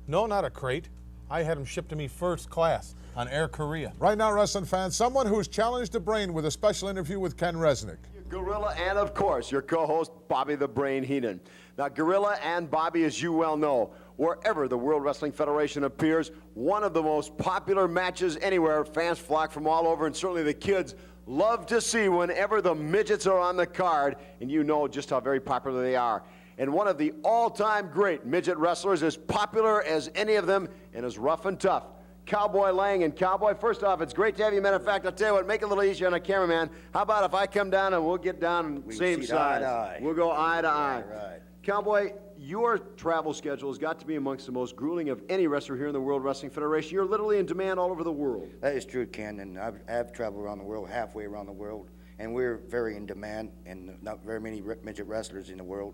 No, not a crate. I had him shipped to me first class on Air Korea. Right now, wrestling fans, someone who's challenged the Brain with a special interview with Ken Resnick. Gorilla and, of course, your co-host, Bobby the Brain Heenan. Now, Gorilla and Bobby, as you well know, wherever the World Wrestling Federation appears, one of the most popular matches anywhere. Fans flock from all over, and certainly the kids love to see whenever the midgets are on the card, and you know just how very popular they are. And one of the all-time great midget wrestlers, as popular as any of them and as rough and tough, Cowboy Lang. And Cowboy, first off, it's great to have you. Matter of fact, I'll tell you what, make it a little easier on a cameraman. How about if I come down and we'll get down same size? We'll go eye to eye. Right. Cowboy, your travel schedule has got to be amongst the most grueling of any wrestler here in the World Wrestling Federation. You're literally in demand all over the world. That is true, Ken, and I've traveled around the world, halfway around the world, and we're very in demand, and not very many midget wrestlers in the world.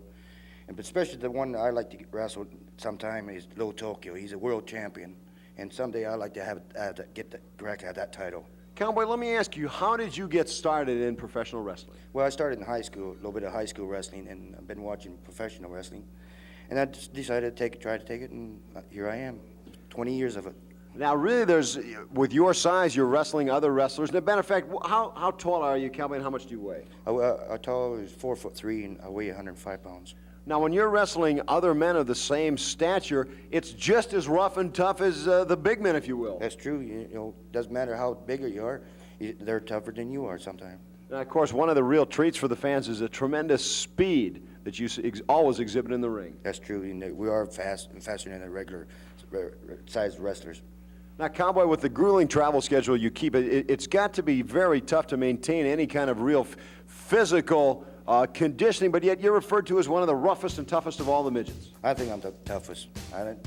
And especially the one I like to wrestle sometime is Little Tokyo. He's a world champion, and someday I'd like to have that title. Cowboy, let me ask you, how did you get started in professional wrestling? Well, I started in high school, a little bit of high school wrestling, and I've been watching professional wrestling, and I just decided to try to take it, and here I am, 20 years of it. Now, really, with your size, you're wrestling other wrestlers. As a matter of fact, how tall are you, Cowboy, and how much do you weigh? I'm tall, is 4'3", and I weigh 105 pounds. Now, when you're wrestling other men of the same stature, it's just as rough and tough as the big men, if you will. That's true. You know, doesn't matter how bigger you are, they're tougher than you are sometimes. Now, of course, one of the real treats for the fans is the tremendous speed that you always exhibit in the ring. That's true. We are faster than the regular sized wrestlers. Now, Cowboy, with the grueling travel schedule you keep, it's got to be very tough to maintain any kind of real physical conditioning, but yet you're referred to as one of the roughest and toughest of all the midgets. I think I'm the toughest.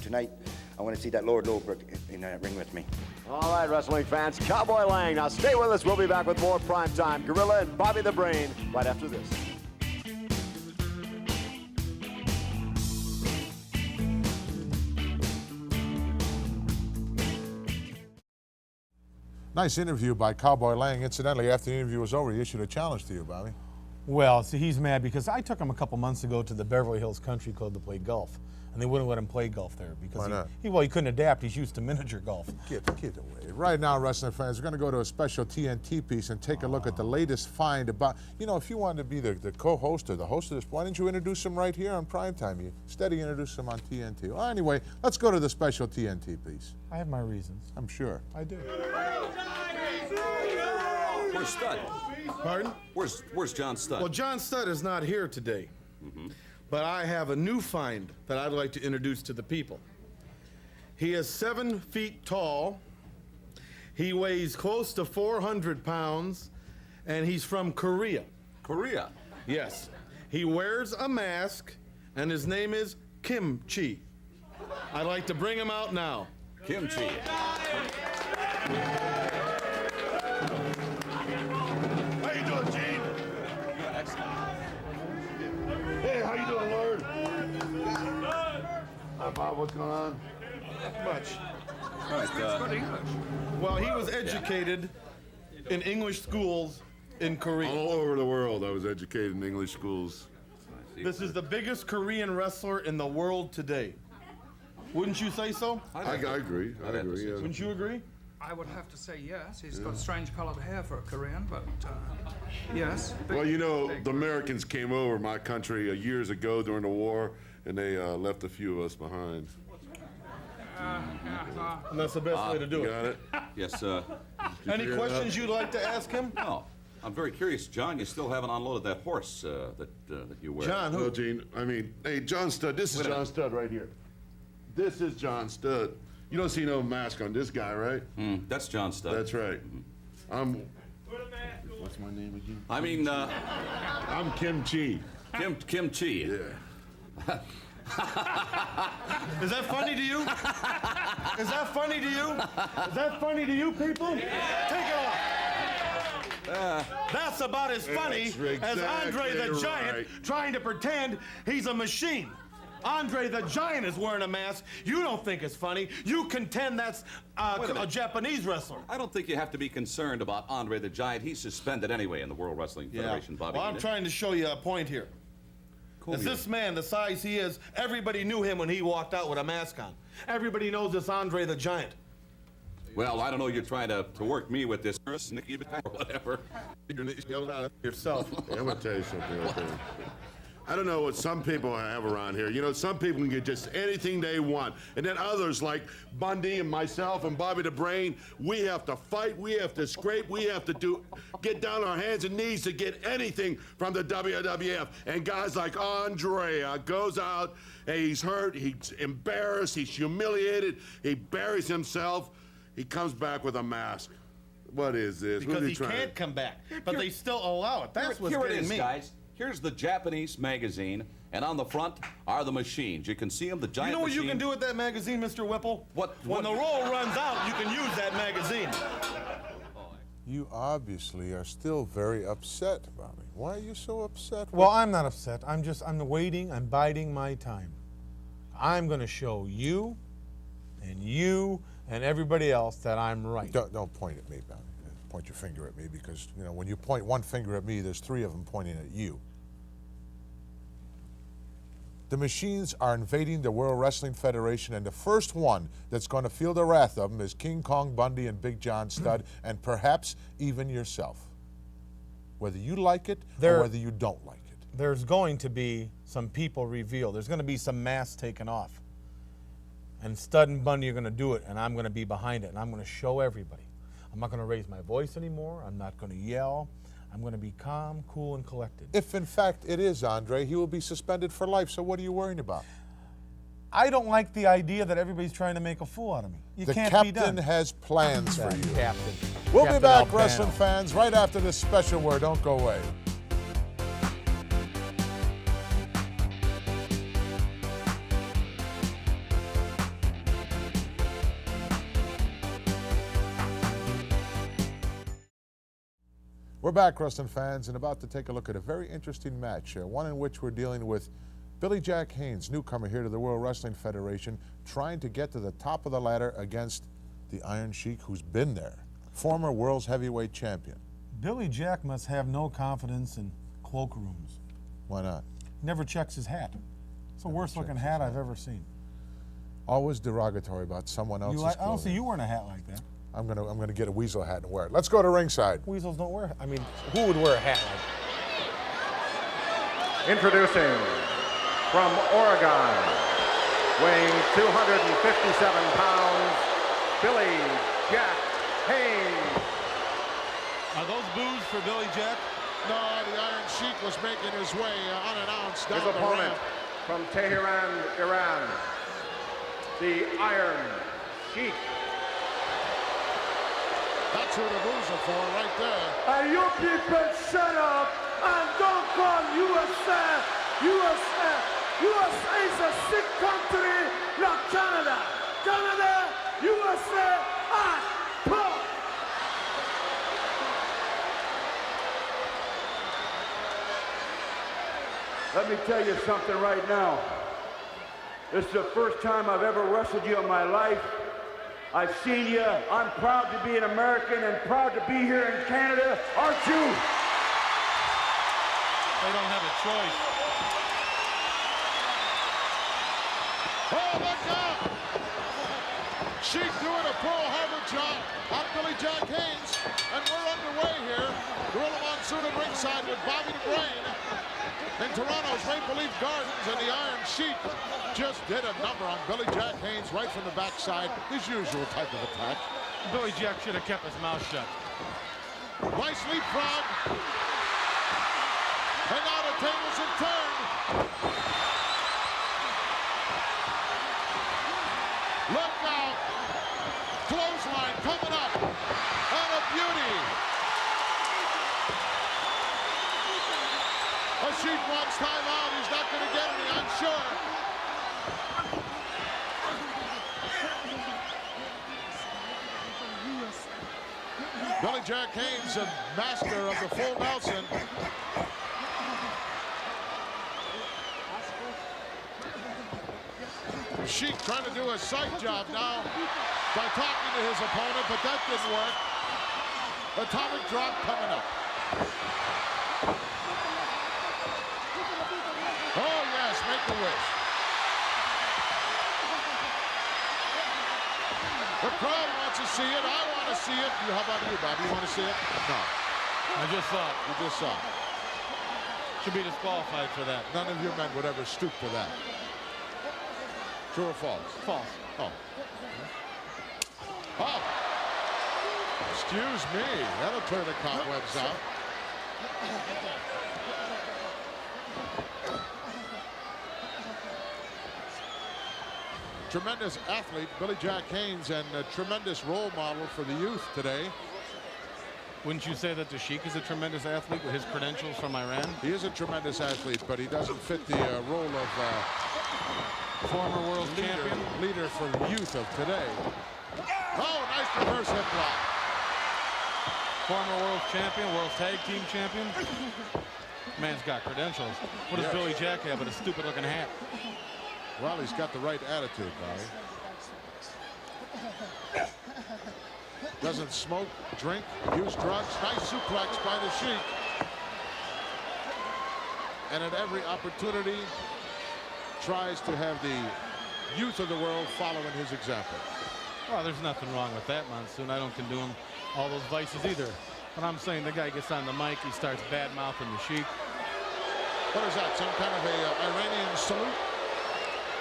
Tonight, I want to see that Lord Lowbrook in that ring with me. All right, wrestling fans, Cowboy Lang. Now, stay with us. We'll be back with more Prime Time. Gorilla and Bobby the Brain right after this. Nice interview by Cowboy Lang. Incidentally, after the interview was over, he issued a challenge to you, Bobby. Well, see, he's mad because I took him a couple months ago to the Beverly Hills Country Club to play golf, and they wouldn't let him play golf there because Why not? he couldn't adapt. He's used to miniature golf. Get away. Right now, wrestling fans, we're going to go to a special TNT piece and take a look at the latest find about, if you wanted to be the co-host or the host of this, why didn't you introduce him right here on Primetime? You steady introduce him on TNT. Well, anyway, let's go to the special TNT piece. I have my reasons. I'm sure. I do. Where's Stud? Pardon? Where's John Stud? Well, John Studd is not here today, but I have a new find that I'd like to introduce to the people. He is 7 feet tall, he weighs close to 400 pounds, and he's from Korea. Korea? Yes. He wears a mask, and his name is Kimchi. I'd like to bring him out now. Kimchi. How you doing, Gene? Hey, how you doing, Lord? Hi, Bob. What's going on? Not much. All right, Well, he was educated in English schools in Korea. All over the world, I was educated in English schools. This is the biggest Korean wrestler in the world today. Wouldn't you say so? I agree. I agree. Yeah. Wouldn't you agree? I would have to say yes. He's got strange colored hair for a Korean, but yes. Well, the Americans came over my country years ago during the war, and they left a few of us behind. And that's the best way to do You it. got it? Yes, Any questions you'd like to ask him? No. I'm very curious, John. You still haven't unloaded that horse that you wear. John, No, Gene. I mean, hey, John Studd. This is John Studd right here. This is John Studd. You don't see no mask on this guy, right? That's John Studd. That's right. What's my name again? I mean, I'm Kim Chi. Kim Chi. Yeah. Is that funny to you? Is that funny to you? Is that funny to you people? Take it off. That's about as funny as Andre the Giant trying to pretend he's a machine. Andre the Giant is wearing a mask. You don't think it's funny. You contend that's a Japanese wrestler. I don't think you have to be concerned about Andre the Giant. He's suspended anyway in the World Wrestling Federation, Bobby. Well, I'm trying to show you a point here. As this man, the size he is, everybody knew him when he walked out with a mask on. Everybody knows it's Andre the Giant. Well, I don't know. You're trying to work me with this, Nicky, or whatever. Yourself. I'm gonna tell you something. Okay? I don't know what some people have around here. You know, some people can get just anything they want. And then others like Bundy and myself and Bobby the Brain, we have to fight, we have to scrape, we have to get down on our hands and knees to get anything from the WWF. And guys like Andrea goes out, and he's hurt, he's embarrassed, he's humiliated, he buries himself, he comes back with a mask. What is this? Because he can't come back, but they still allow it. That's what's getting me. Guys. Here's the Japanese magazine, and on the front are the machines. You can see them, the giant You know what machine. you can do with that magazine, Mr. Whipple? When the roll runs out, you can use that magazine. You obviously are still very upset, Bobby. Why are you so upset? Well, I'm not upset. I'm waiting. I'm biding my time. I'm going to show you and everybody else that I'm right. Don't point at me, Bobby. Point your finger at me, because, you know, when you point one finger at me, there's three of them pointing at you. The machines are invading the World Wrestling Federation, and the first one that's going to feel the wrath of them is King Kong Bundy and Big John Studd, and perhaps even yourself. Whether you like it or whether you don't like it. There's going to be some people revealed. There's going to be some masks taken off. And Studd and Bundy are going to do it, and I'm going to be behind it, and I'm going to show everybody. I'm not going to raise my voice anymore. I'm not going to yell. I'm going to be calm, cool, and collected. If, in fact, it is Andre, he will be suspended for life, so what are you worrying about? I don't like the idea that everybody's trying to make a fool out of me. The captain has plans for you. Captain. We'll be back, wrestling fans, right after this special word. Don't go away. We're back, wrestling fans, and about to take a look at a very interesting match, one in which we're dealing with Billy Jack Haynes, newcomer here to the World Wrestling Federation, trying to get to the top of the ladder against the Iron Sheik, who's been there, former world's heavyweight champion. Billy Jack must have no confidence in cloakrooms. Why not? Never checks his hat. It's the worst looking hat I've ever seen. Always derogatory about someone else's clothing. I don't see you wearing a hat like that. I'm gonna get a weasel hat and wear it. Let's go to ringside. Weasels don't wear. I mean, who would wear a hat like that? Introducing from Oregon, weighing 257 pounds, Billy Jack Haynes. Are those boos for Billy Jack? No, the Iron Sheik was making his way unannounced down His the opponent ramp. from Tehran, Iran, the Iron Sheik. That's who the boos are for right there. And you people shut up and don't call USA. USA is a sick country, not Canada. Canada, USA, and pull. Let me tell you something right now. This is the first time I've ever wrestled you in my life. I've seen you. I'm proud to be an American and proud to be here in Canada, aren't you? They don't have a choice. Oh, look out! Sheik doing a Pearl Harbor job on Billy Jack Haynes, and we're underway here. Gorilla Monsoon at ringside with Bobby the Brain. In Toronto's Maple Leaf Gardens, and the Iron Sheik just did a number on Billy Jack Haynes right from the backside, his usual type of attack. Billy Jack should have kept his mouth shut. Nice leapfrog. And now the tables have turned. Look out. Clothesline coming up. And a beauty. A Sheik wants timeout. He's not going to get any, I'm sure. Billy Jack Haynes, a master of the full Nelson. Sheik trying to do a sight job now by talking to his opponent, but that didn't work. Atomic drop coming up. Oh yes, make a wish. The crowd wants to see it. I want to see it. How about you, Bob? You want to see it? No. I just saw it. You just saw it. Should be disqualified for that. None of your men would ever stoop to that. True or false? False. Oh. Oh. Excuse me. That'll clear the cobwebs out. Tremendous athlete, Billy Jack Haynes, and a tremendous role model for the youth today. Wouldn't you say that the Sheik is a tremendous athlete with his credentials from Iran? He is a tremendous athlete, but he doesn't fit the role of former world champion, leader for the youth of today. Oh, nice reverse hip block. Former world champion, world tag team champion. Man's got credentials. What does Billy Jack have but a stupid looking hat? Well, he's got the right attitude, Barry. Doesn't smoke, drink, use drugs. Nice suplex by the Sheik. And at every opportunity, tries to have the youth of the world following his example. Well, there's nothing wrong with that, Monsoon. I don't condone all those vices either. But I'm saying the guy gets on the mic, he starts bad-mouthing the Sheik. What is that, some kind of a Iranian salute?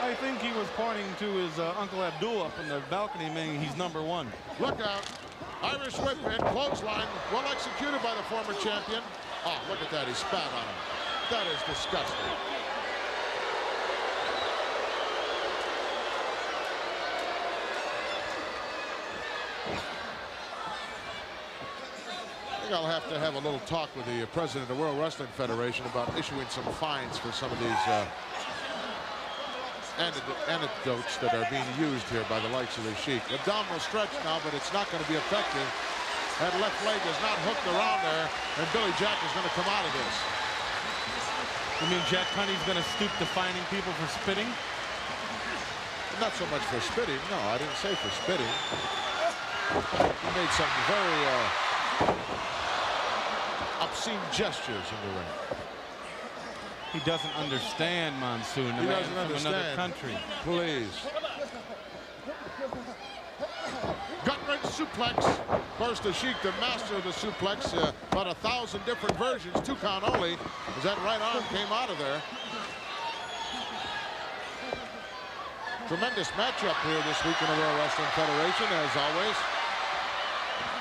I think he was pointing to his Uncle Abdul up in the balcony, meaning he's number one. Look out. Irish whip in, clothesline, well executed by the former champion. Oh, look at that, he spat on him. That is disgusting. I think I'll have to have a little talk with the president of the World Wrestling Federation about issuing some fines for some of these anecdotes that are being used here by the likes of the Sheik. Abdominal stretch now, but it's not going to be effective. That left leg is not hooked around there, and Billy Jack is going to come out of this. You mean Jack Tunney's going to stoop to fining people for spitting? Not so much for spitting. No, I didn't say for spitting. He made some very obscene gestures in the ring. He doesn't understand, Monsoon. He doesn't understand. Another country. Please. Gut-wrench suplex. Of course, the Sheik, the master of the suplex, about 1,000 different versions, 2 count only, as that right arm came out of there. Tremendous matchup here this week in the World Wrestling Federation, as always.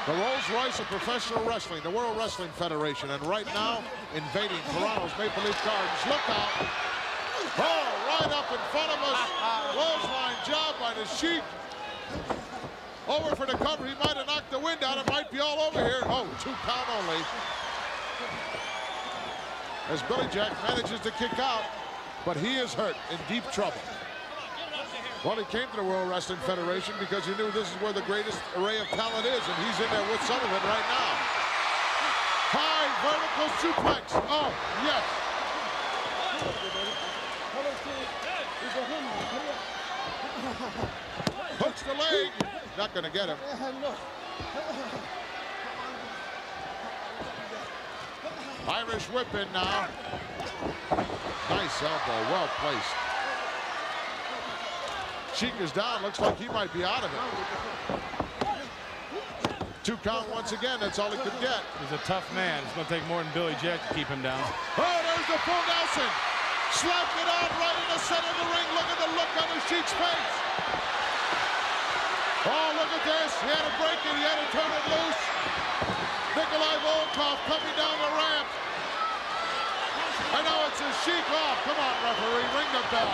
The Rolls-Royce of professional wrestling, the World Wrestling Federation, and right now, invading Toronto's Maple Leaf Gardens. Look out. Oh, right up in front of us. Clothesline job by the Sheik. Over for the cover. He might have knocked the wind out. It might be all over here. Oh, 2 count only. As Billy Jack manages to kick out, but he is hurt, in deep trouble. Well, he came to the World Wrestling Federation because he knew this is where the greatest array of talent is, and he's in there with some of it right now. High vertical suplex. Oh, yes. Hooks the leg. Not going to get him. Irish whip in now. Nice elbow, well placed. Sheik is down, looks like he might be out of it. 2 count once again, that's all he could get. He's a tough man. It's going to take more than Billy Jack to keep him down. Oh, there's the full Nelson. Slapped it out right in the center of the ring. Look at the look on the Sheik's face. Oh, look at this. He had to break it. He had to turn it loose. Nikolai Volkov coming down the ramp. I know it's a Sheik off. Come on, referee, ring the bell.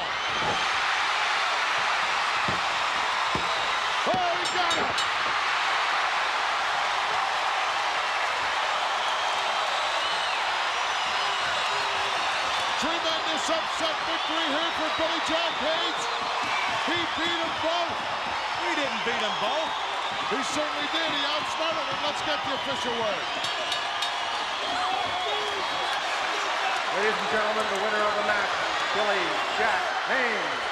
Oh, he got it. Tremendous upset victory here for Billy Jack Haynes. He beat them both. We didn't beat them both. He certainly did. He outsmarted him. Let's get the official word. Ladies and gentlemen, the winner of the match, Billy Jack Haynes.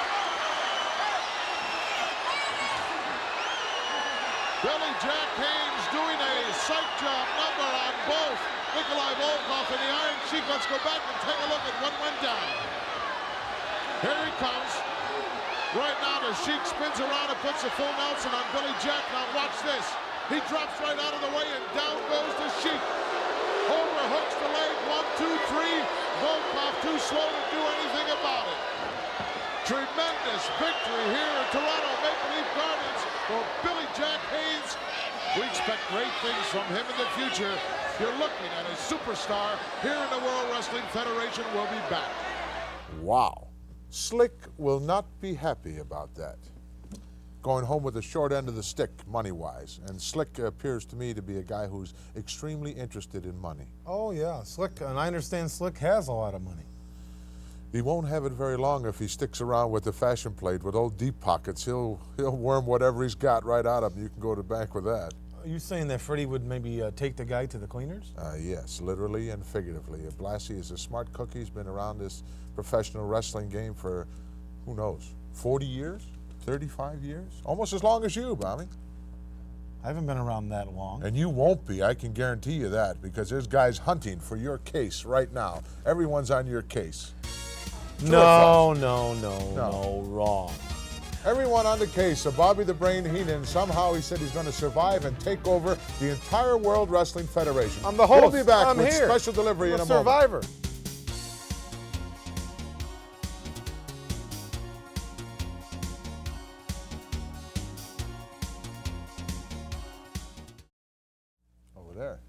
Billy Jack Haynes doing a sight job number on both Nikolai Volkov and the Iron Sheik. Let's go back and take a look at what went down. Here he comes. Right now, the Sheik spins around and puts a full Nelson on Billy Jack. Now watch this. He drops right out of the way and down goes the Sheik. Overhooks the leg, 1, 2, 3. Volkov too slow to do anything about it. Tremendous victory here in Toronto Maple Leaf Gardens for Billy Jack Haynes. We expect great things from him in the future. You're looking at a superstar here in the World Wrestling Federation. We'll be back. Wow. Slick will not be happy about that. Going home with the short end of the stick, money-wise. And Slick appears to me to be a guy who's extremely interested in money. Oh, yeah, Slick, and I understand Slick has a lot of money. He won't have it very long if he sticks around with the fashion plate with old deep pockets. He'll worm whatever he's got right out of him. You can go to the bank with that. Are you saying that Freddie would maybe take the guy to the cleaners? Yes, literally and figuratively. Blassie is a smart cookie. He's been around this professional wrestling game for, who knows, 40 years? 35 years? Almost as long as you, Bobby. I haven't been around that long. And you won't be, I can guarantee you that, because there's guys hunting for your case right now. Everyone's on your case. No, wrong. Everyone on the case of Bobby the Brain Heenan. Somehow he said he's going to survive and take over the entire World Wrestling Federation. I'm the host. We'll be back I'm with here. special delivery I'm in a moment. survivor.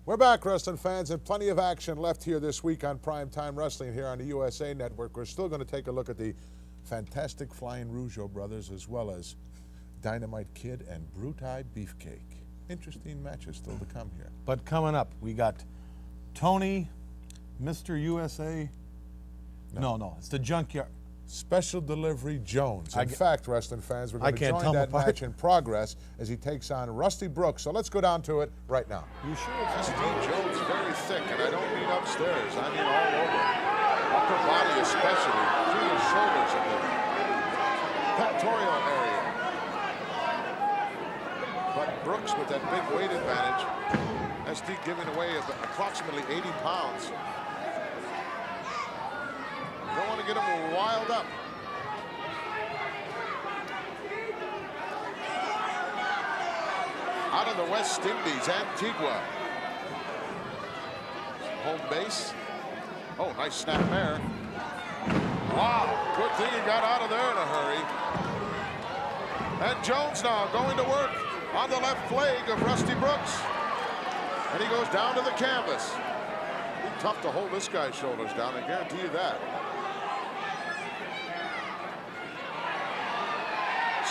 We're back, wrestling fans, and plenty of action left here this week on Primetime Wrestling here on the USA Network. We're still going to take a look at the fantastic Flying Rougeau brothers, as well as Dynamite Kid and Brute-Eye Beefcake. Interesting matches still to come here. But coming up, we got Tony, Mr. USA. No, it's the Junkyard. Special Delivery Jones. In fact, wrestling fans, we're going to join that match in progress as he takes on Rusty Brooks. So let's go down to it right now. You sure? Steve Jones very thick, and I don't mean upstairs. I mean all over. Upper body especially, through the shoulders and the pectoral area. But Brooks with that big weight advantage. SD giving away approximately 80 pounds. Don't want to get him wild up. Out of the West Indies, Antigua. Home base. Oh, nice snap there. Wow, good thing he got out of there in a hurry. And Jones now going to work on the left leg of Rusty Brooks. And he goes down to the canvas. It'd be tough to hold this guy's shoulders down, I guarantee you that.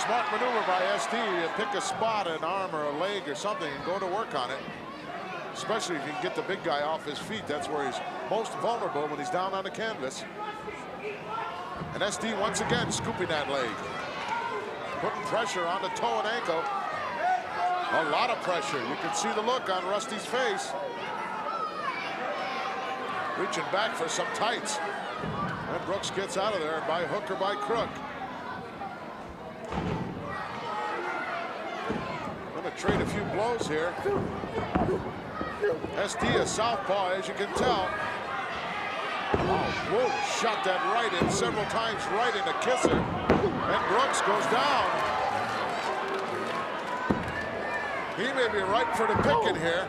Smart maneuver by SD to pick a spot, an arm or a leg or something, and go to work on it. Especially if you can get the big guy off his feet. That's where he's most vulnerable, when he's down on the canvas. And SD once again scooping that leg. Putting pressure on the toe and ankle. A lot of pressure. You can see the look on Rusty's face. Reaching back for some tights. And Brooks gets out of there by hook or by crook. Going to trade a few blows here. SD a southpaw, as you can tell. Oh, whoa, shot that right in several times, right in the kisser. And Brooks goes down. He may be ripe for the picking here.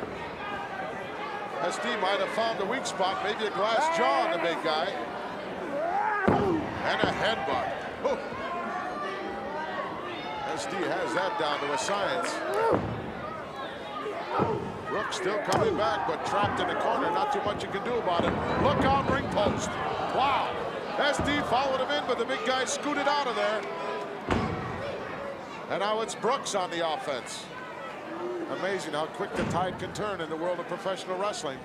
SD might have found a weak spot, maybe a glass jaw on the big guy. And a headbutt. Oh. SD has that down to a science. Brooks still coming back, but trapped in the corner. Not too much you can do about it. Look out, ring post. Wow. SD followed him in, but the big guy scooted out of there. And now it's Brooks on the offense. Amazing how quick the tide can turn in the world of professional wrestling.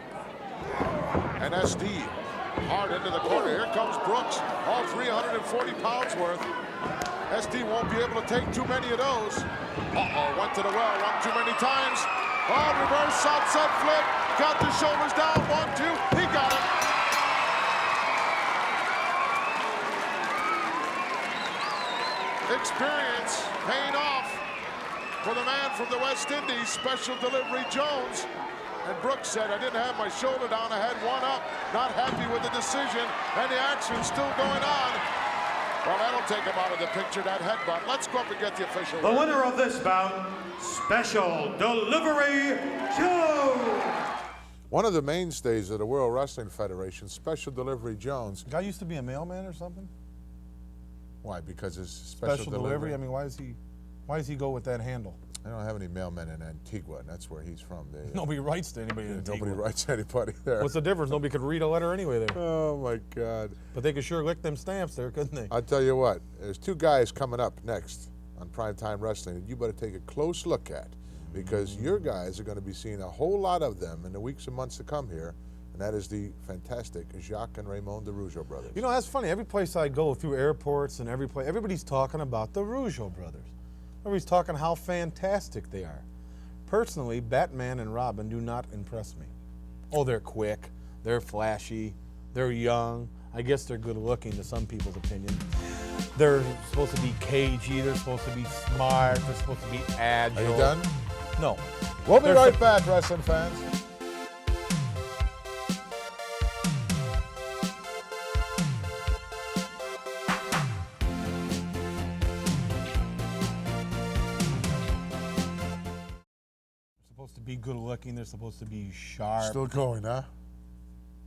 And SD hard into the corner. Here comes Brooks, all 340 pounds worth. SD won't be able to take too many of those. Uh-oh, went to the well one too many times. Oh, reverse outside flip. Got the shoulders down, 1, 2. He got it. Experience paying off for the man from the West Indies, Special Delivery Jones. And Brooks said, I didn't have my shoulder down, I had one up. Not happy with the decision, and the action's still going on. Well, that'll take him out of the picture, that headbutt. Let's go up and get the official. The winner of this bout, Special Delivery Jones. One of the mainstays of the World Wrestling Federation, Special Delivery Jones. Guy used to be a mailman or something? Why? Because his special delivery? I mean, why does he go with that handle? They don't have any mailmen in Antigua, and that's where he's from. Nobody writes to anybody in Antigua. Nobody writes to anybody there. What's the difference? Nobody could read a letter anyway there. Oh, my God. But they could sure lick them stamps there, couldn't they? I'll tell you what, there's two guys coming up next on Primetime Wrestling that you better take a close look at, because your guys are going to be seeing a whole lot of them in the weeks and months to come here, and that is the fantastic Jacques and Raymond the Rougeau brothers. You know, that's funny. Every place I go, through airports and every place, everybody's talking about the Rougeau brothers. Everybody's talking how fantastic they are. Personally, Batman and Robin do not impress me. Oh, they're quick, they're flashy, they're young. I guess they're good looking to some people's opinion. They're supposed to be cagey, they're supposed to be smart, they're supposed to be agile. Are you done? No. We'll be right back, wrestling fans. To be good looking, they're supposed to be sharp. Still going, huh?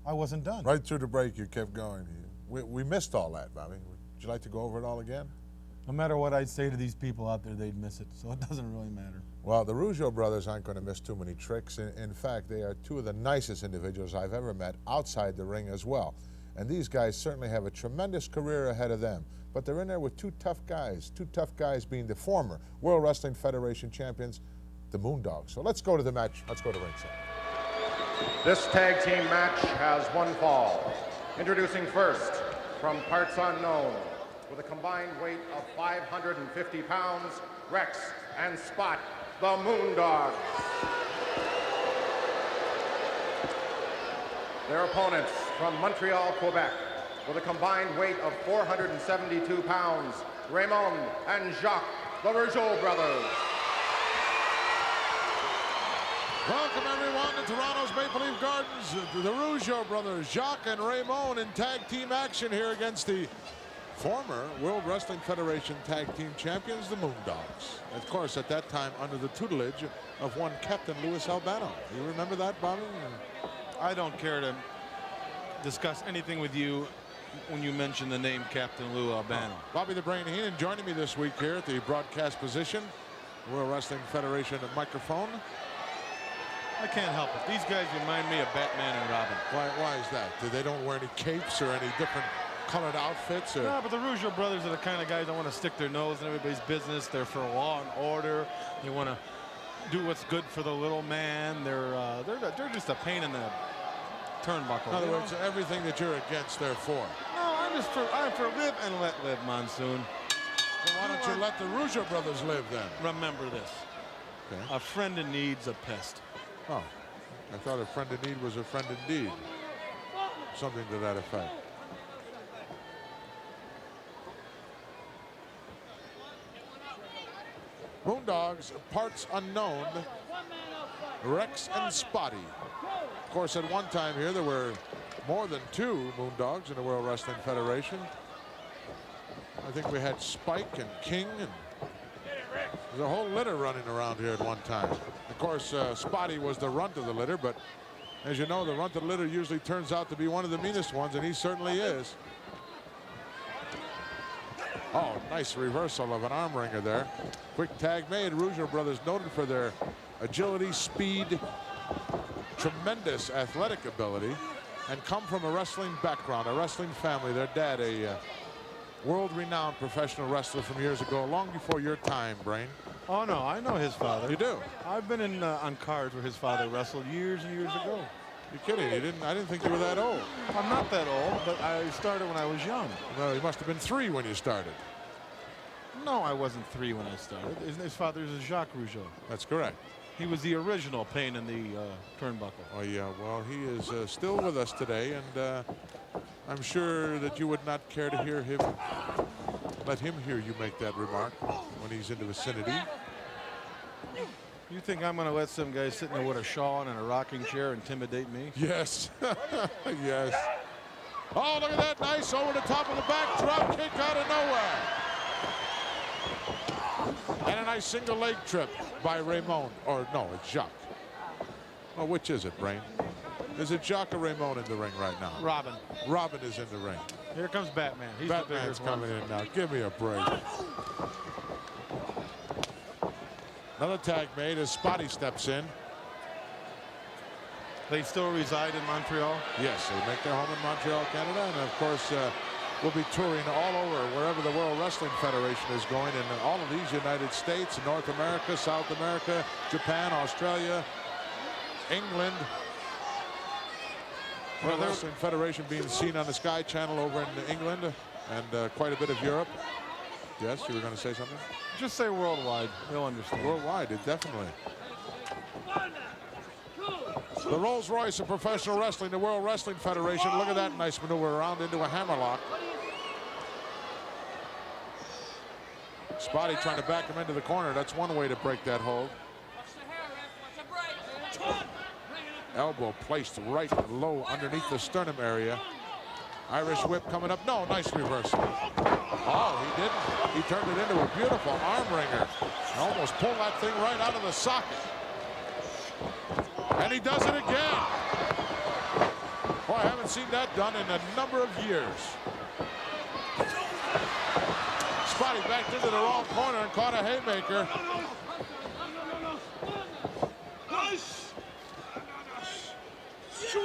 I wasn't done. Right through the break, you kept going. We missed all that, Bobby. Would you like to go over it all again? No matter what I'd say to these people out there, they'd miss it, so it doesn't really matter. Well, the Rougeau brothers aren't going to miss too many tricks. In fact, they are two of the nicest individuals I've ever met outside the ring as well. And these guys certainly have a tremendous career ahead of them. But they're in there with two tough guys being the former World Wrestling Federation champions, the Moondogs. So let's go to the match. Let's go to ringside. This tag team match has one fall. Introducing first, from parts unknown, with a combined weight of 550 pounds, Rex and Spot, the Moondogs. Their opponents from Montreal, Quebec, with a combined weight of 472 pounds, Raymond and Jacques, the Rougeau brothers. Welcome everyone to Toronto's Maple Leaf Gardens. The Rougeau brothers, Jacques and Raymond, in tag team action here against the former World Wrestling Federation tag team champions, the Moondogs. Of course, at that time under the tutelage of one Captain Louis Albano. You remember that, Bobby? I don't care to discuss anything with you when you mention the name Captain Lou Albano. Bobby the Brain Heenan joining me this week here at the broadcast position, World Wrestling Federation microphone. I can't help it. These guys remind me of Batman and Robin. Why is that? They don't wear any capes or any different colored outfits? Or? No, but the Rougeau brothers are the kind of guys that want to stick their nose in everybody's business. They're for law and order. They want to do what's good for the little man. They're just a pain in the turnbuckle. In other words, everything that you're against, they're for. No, I'm for live and let live, Monsoon. Then why don't you let the Rougeau brothers live then? Remember this. Okay. A friend in need's a pest. Oh, I thought a friend in need was a friend indeed. Something to that effect. Moondogs, parts unknown, Rex and Spotty. Of course, at one time here, there were more than two Moondogs in the World Wrestling Federation. I think we had Spike and King, and there's a whole litter running around here at one time. Of course, Spotty was the runt of the litter, but as you know, the runt of the litter usually turns out to be one of the meanest ones, and he certainly is. Oh, nice reversal of an arm wringer there. Quick tag made. Rougeau brothers noted for their agility, speed, tremendous athletic ability and come from a wrestling background, a wrestling family. Their dad, a world-renowned professional wrestler from years ago, long before your time, Brain. Oh, no, I know his father. You do? I've been in on cards where his father wrestled years and years ago. You're kidding. I didn't think you were that old. I'm not that old, but I started when I was young. Well, you must have been 3 when you started. No, I wasn't 3 when I started. His father's Jacques Rougeau. That's correct. He was the original pain in the turnbuckle. Oh, yeah. Well, he is still with us today, and I'm sure that you would not care to hear him, let him hear you make that remark when he's in the vicinity. You think I'm going to let some guy sitting there with a shawl and in a rocking chair intimidate me? Yes. Yes. Oh, look at that. Nice over the top of the back. Drop kick out of nowhere. And a nice single leg trip by Raymond. Or no, it's Jacques. Well, which is it, Brain? Is it Jacques or Raymond in the ring right now? Robin. Robin is in the ring. Here comes Batman. He's Batman's coming in now. Give me a break. Another tag made as Spotty steps in. They still reside in Montreal? Yes, they make their home in Montreal, Canada. And of course, we'll be touring all over wherever the World Wrestling Federation is going in all of these United States, North America, South America, Japan, Australia, England. World Wrestling Federation being seen on the Sky Channel over in England and quite a bit of Europe. Yes, you were going to say something? Just say worldwide. They'll understand. Worldwide, definitely. The Rolls Royce of professional wrestling, the World Wrestling Federation. Look at that nice maneuver around into a hammerlock. Spotty trying to back him into the corner. That's one way to break that hold. Elbow placed right low underneath the sternum area. Irish whip coming up. No, nice reversal. Oh, he didn't. He turned it into a beautiful arm wringer. Almost pulled that thing right out of the socket. And he does it again. Boy, I haven't seen that done in a number of years. Spotty backed into the wrong corner and caught a haymaker.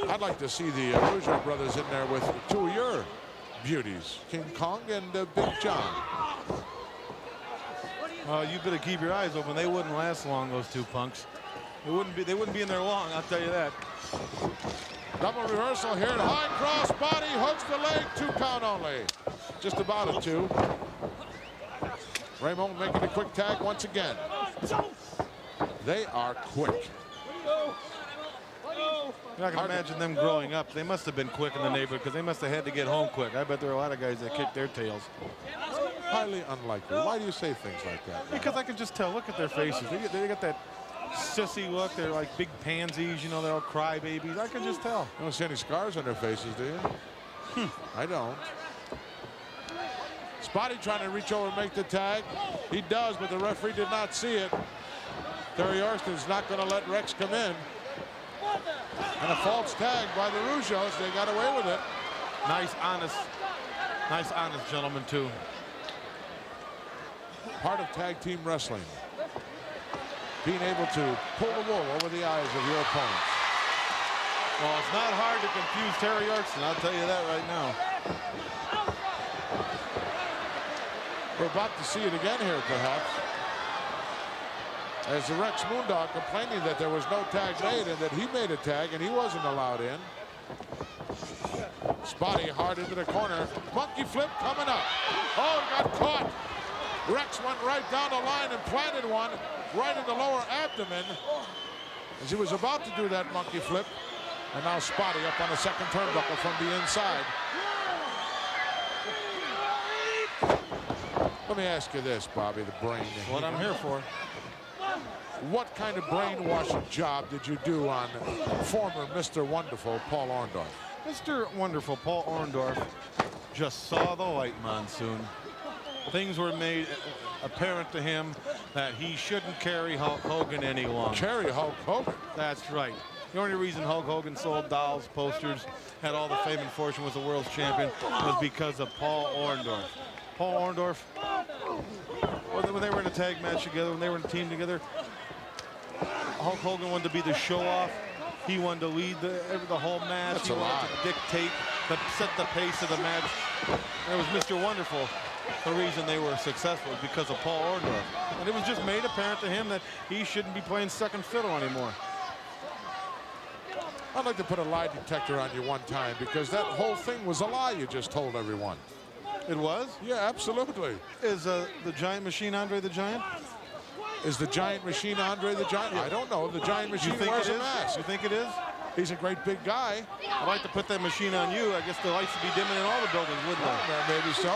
I'd like to see the Rougeau brothers in there with 2 of your beauties, King Kong and Big John. You better keep your eyes open. They wouldn't last long, those 2 punks. They wouldn't be in there long, I'll tell you that. Double reversal here, and high cross body, hooks the leg, 2 count only. Just about a 2. Raymond making a quick tag once again. They are quick. I can imagine them growing up. They must have been quick in the neighborhood because they must have had to get home quick. I bet there are a lot of guys that kick their tails. Highly unlikely. Why do you say things like that? Because I can just tell. Look at their faces. They got that sissy look. They're like big pansies. You know, they're all crybabies. I can just tell. You don't see any scars on their faces, do you? I don't. Spotty trying to reach over and make the tag. He does, but the referee did not see it. Terry Orston's not going to let Rex come in. And a false tag by the Rougeaus. They got away with it. Nice, honest gentleman, too. Part of tag team wrestling. Being able to pull the wool over the eyes of your opponents. Well, it's not hard to confuse Terry Orston, I'll tell you that right now. We're about to see it again here, perhaps. As the Rex Moondog complaining that there was no tag made and that he made a tag and he wasn't allowed in. Spotty hard into the corner. Monkey flip coming up. Oh, he got caught. Rex went right down the line and planted one right in the lower abdomen as he was about to do that monkey flip. And now Spotty up on the second turnbuckle from the inside. Let me ask you this, Bobby, the brain. What I'm here for. What kind of brainwashing job did you do on former Mr. Wonderful Paul Orndorff? Mr. Wonderful Paul Orndorff just saw the light, Monsoon. Things were made apparent to him that he shouldn't carry Hulk Hogan any longer. Carry Hulk Hogan? That's right. The only reason Hulk Hogan sold dolls, posters, had all the fame and fortune, was the world's champion, was because of Paul Orndorff. Paul Orndorff, when they were in a tag match together, when they were in a team together, Hulk Hogan wanted to be the show-off. He wanted to lead the whole match. That's he a wanted lie. to dictate, set the pace of the match. It was Mr. Wonderful. The reason they were successful is because of Paul Orndorff. And it was just made apparent to him that he shouldn't be playing second fiddle anymore. I'd like to put a lie detector on you one time because that whole thing was a lie you just told everyone. It was? Yeah, absolutely. Is the Giant Machine Andre the Giant? Is the Giant Machine Andre the Giant? I don't know. The Giant Machine wears a mask. You think it is? He's a great big guy. I'd like to put that machine on you. I guess the lights would be dimming in all the buildings, wouldn't they? Maybe so.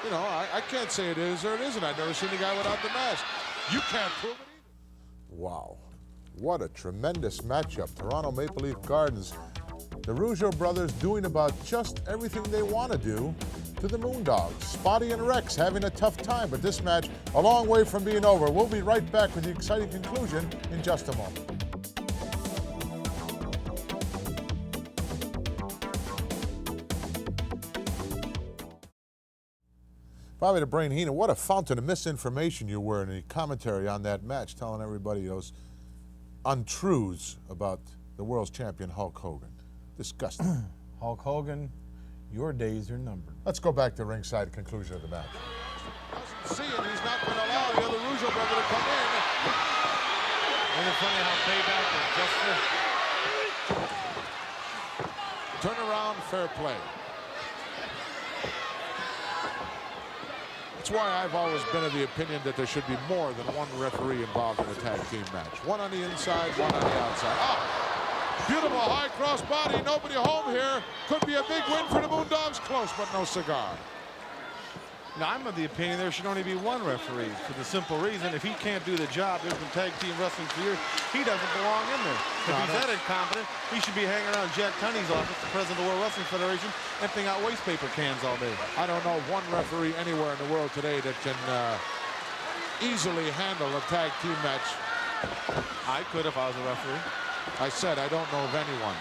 You know, I can't say it is or it isn't. I've never seen a guy without the mask. You can't prove it either. Wow. What a tremendous matchup. Toronto Maple Leaf Gardens. The Rougeau brothers doing about just everything they want to do to the Moondogs. Spotty and Rex having a tough time, but this match a long way from being over. We'll be right back with the exciting conclusion in just a moment. Bobby the Brain Heenan, what a fountain of misinformation you were in the commentary on that match, telling everybody those untruths about the world's champion Hulk Hogan. Disgusting. Hulk Hogan, your days are numbered. Let's go back to ringside conclusion of the match. Doesn't see it. He's not going to allow the other Rougeau brother to come in. Isn't it funny how payback is just for... Turn around, fair play. That's why I've always been of the opinion that there should be more than one referee involved in a tag team match. One on the inside, one on the outside. Oh, beautiful high cross body. Nobody home here. Could be a big win for the Moondogs. Close, but no cigar. Now, I'm of the opinion there should only be one referee for the simple reason if he can't do the job, there's been tag team wrestling for years, he doesn't belong in there. If he's that incompetent, he should be hanging around Jack Tunney's office, the president of the World Wrestling Federation, emptying out waste paper cans all day. I don't know one referee anywhere in the world today that can easily handle a tag team match. I could if I was a referee. I said I don't know of anyone.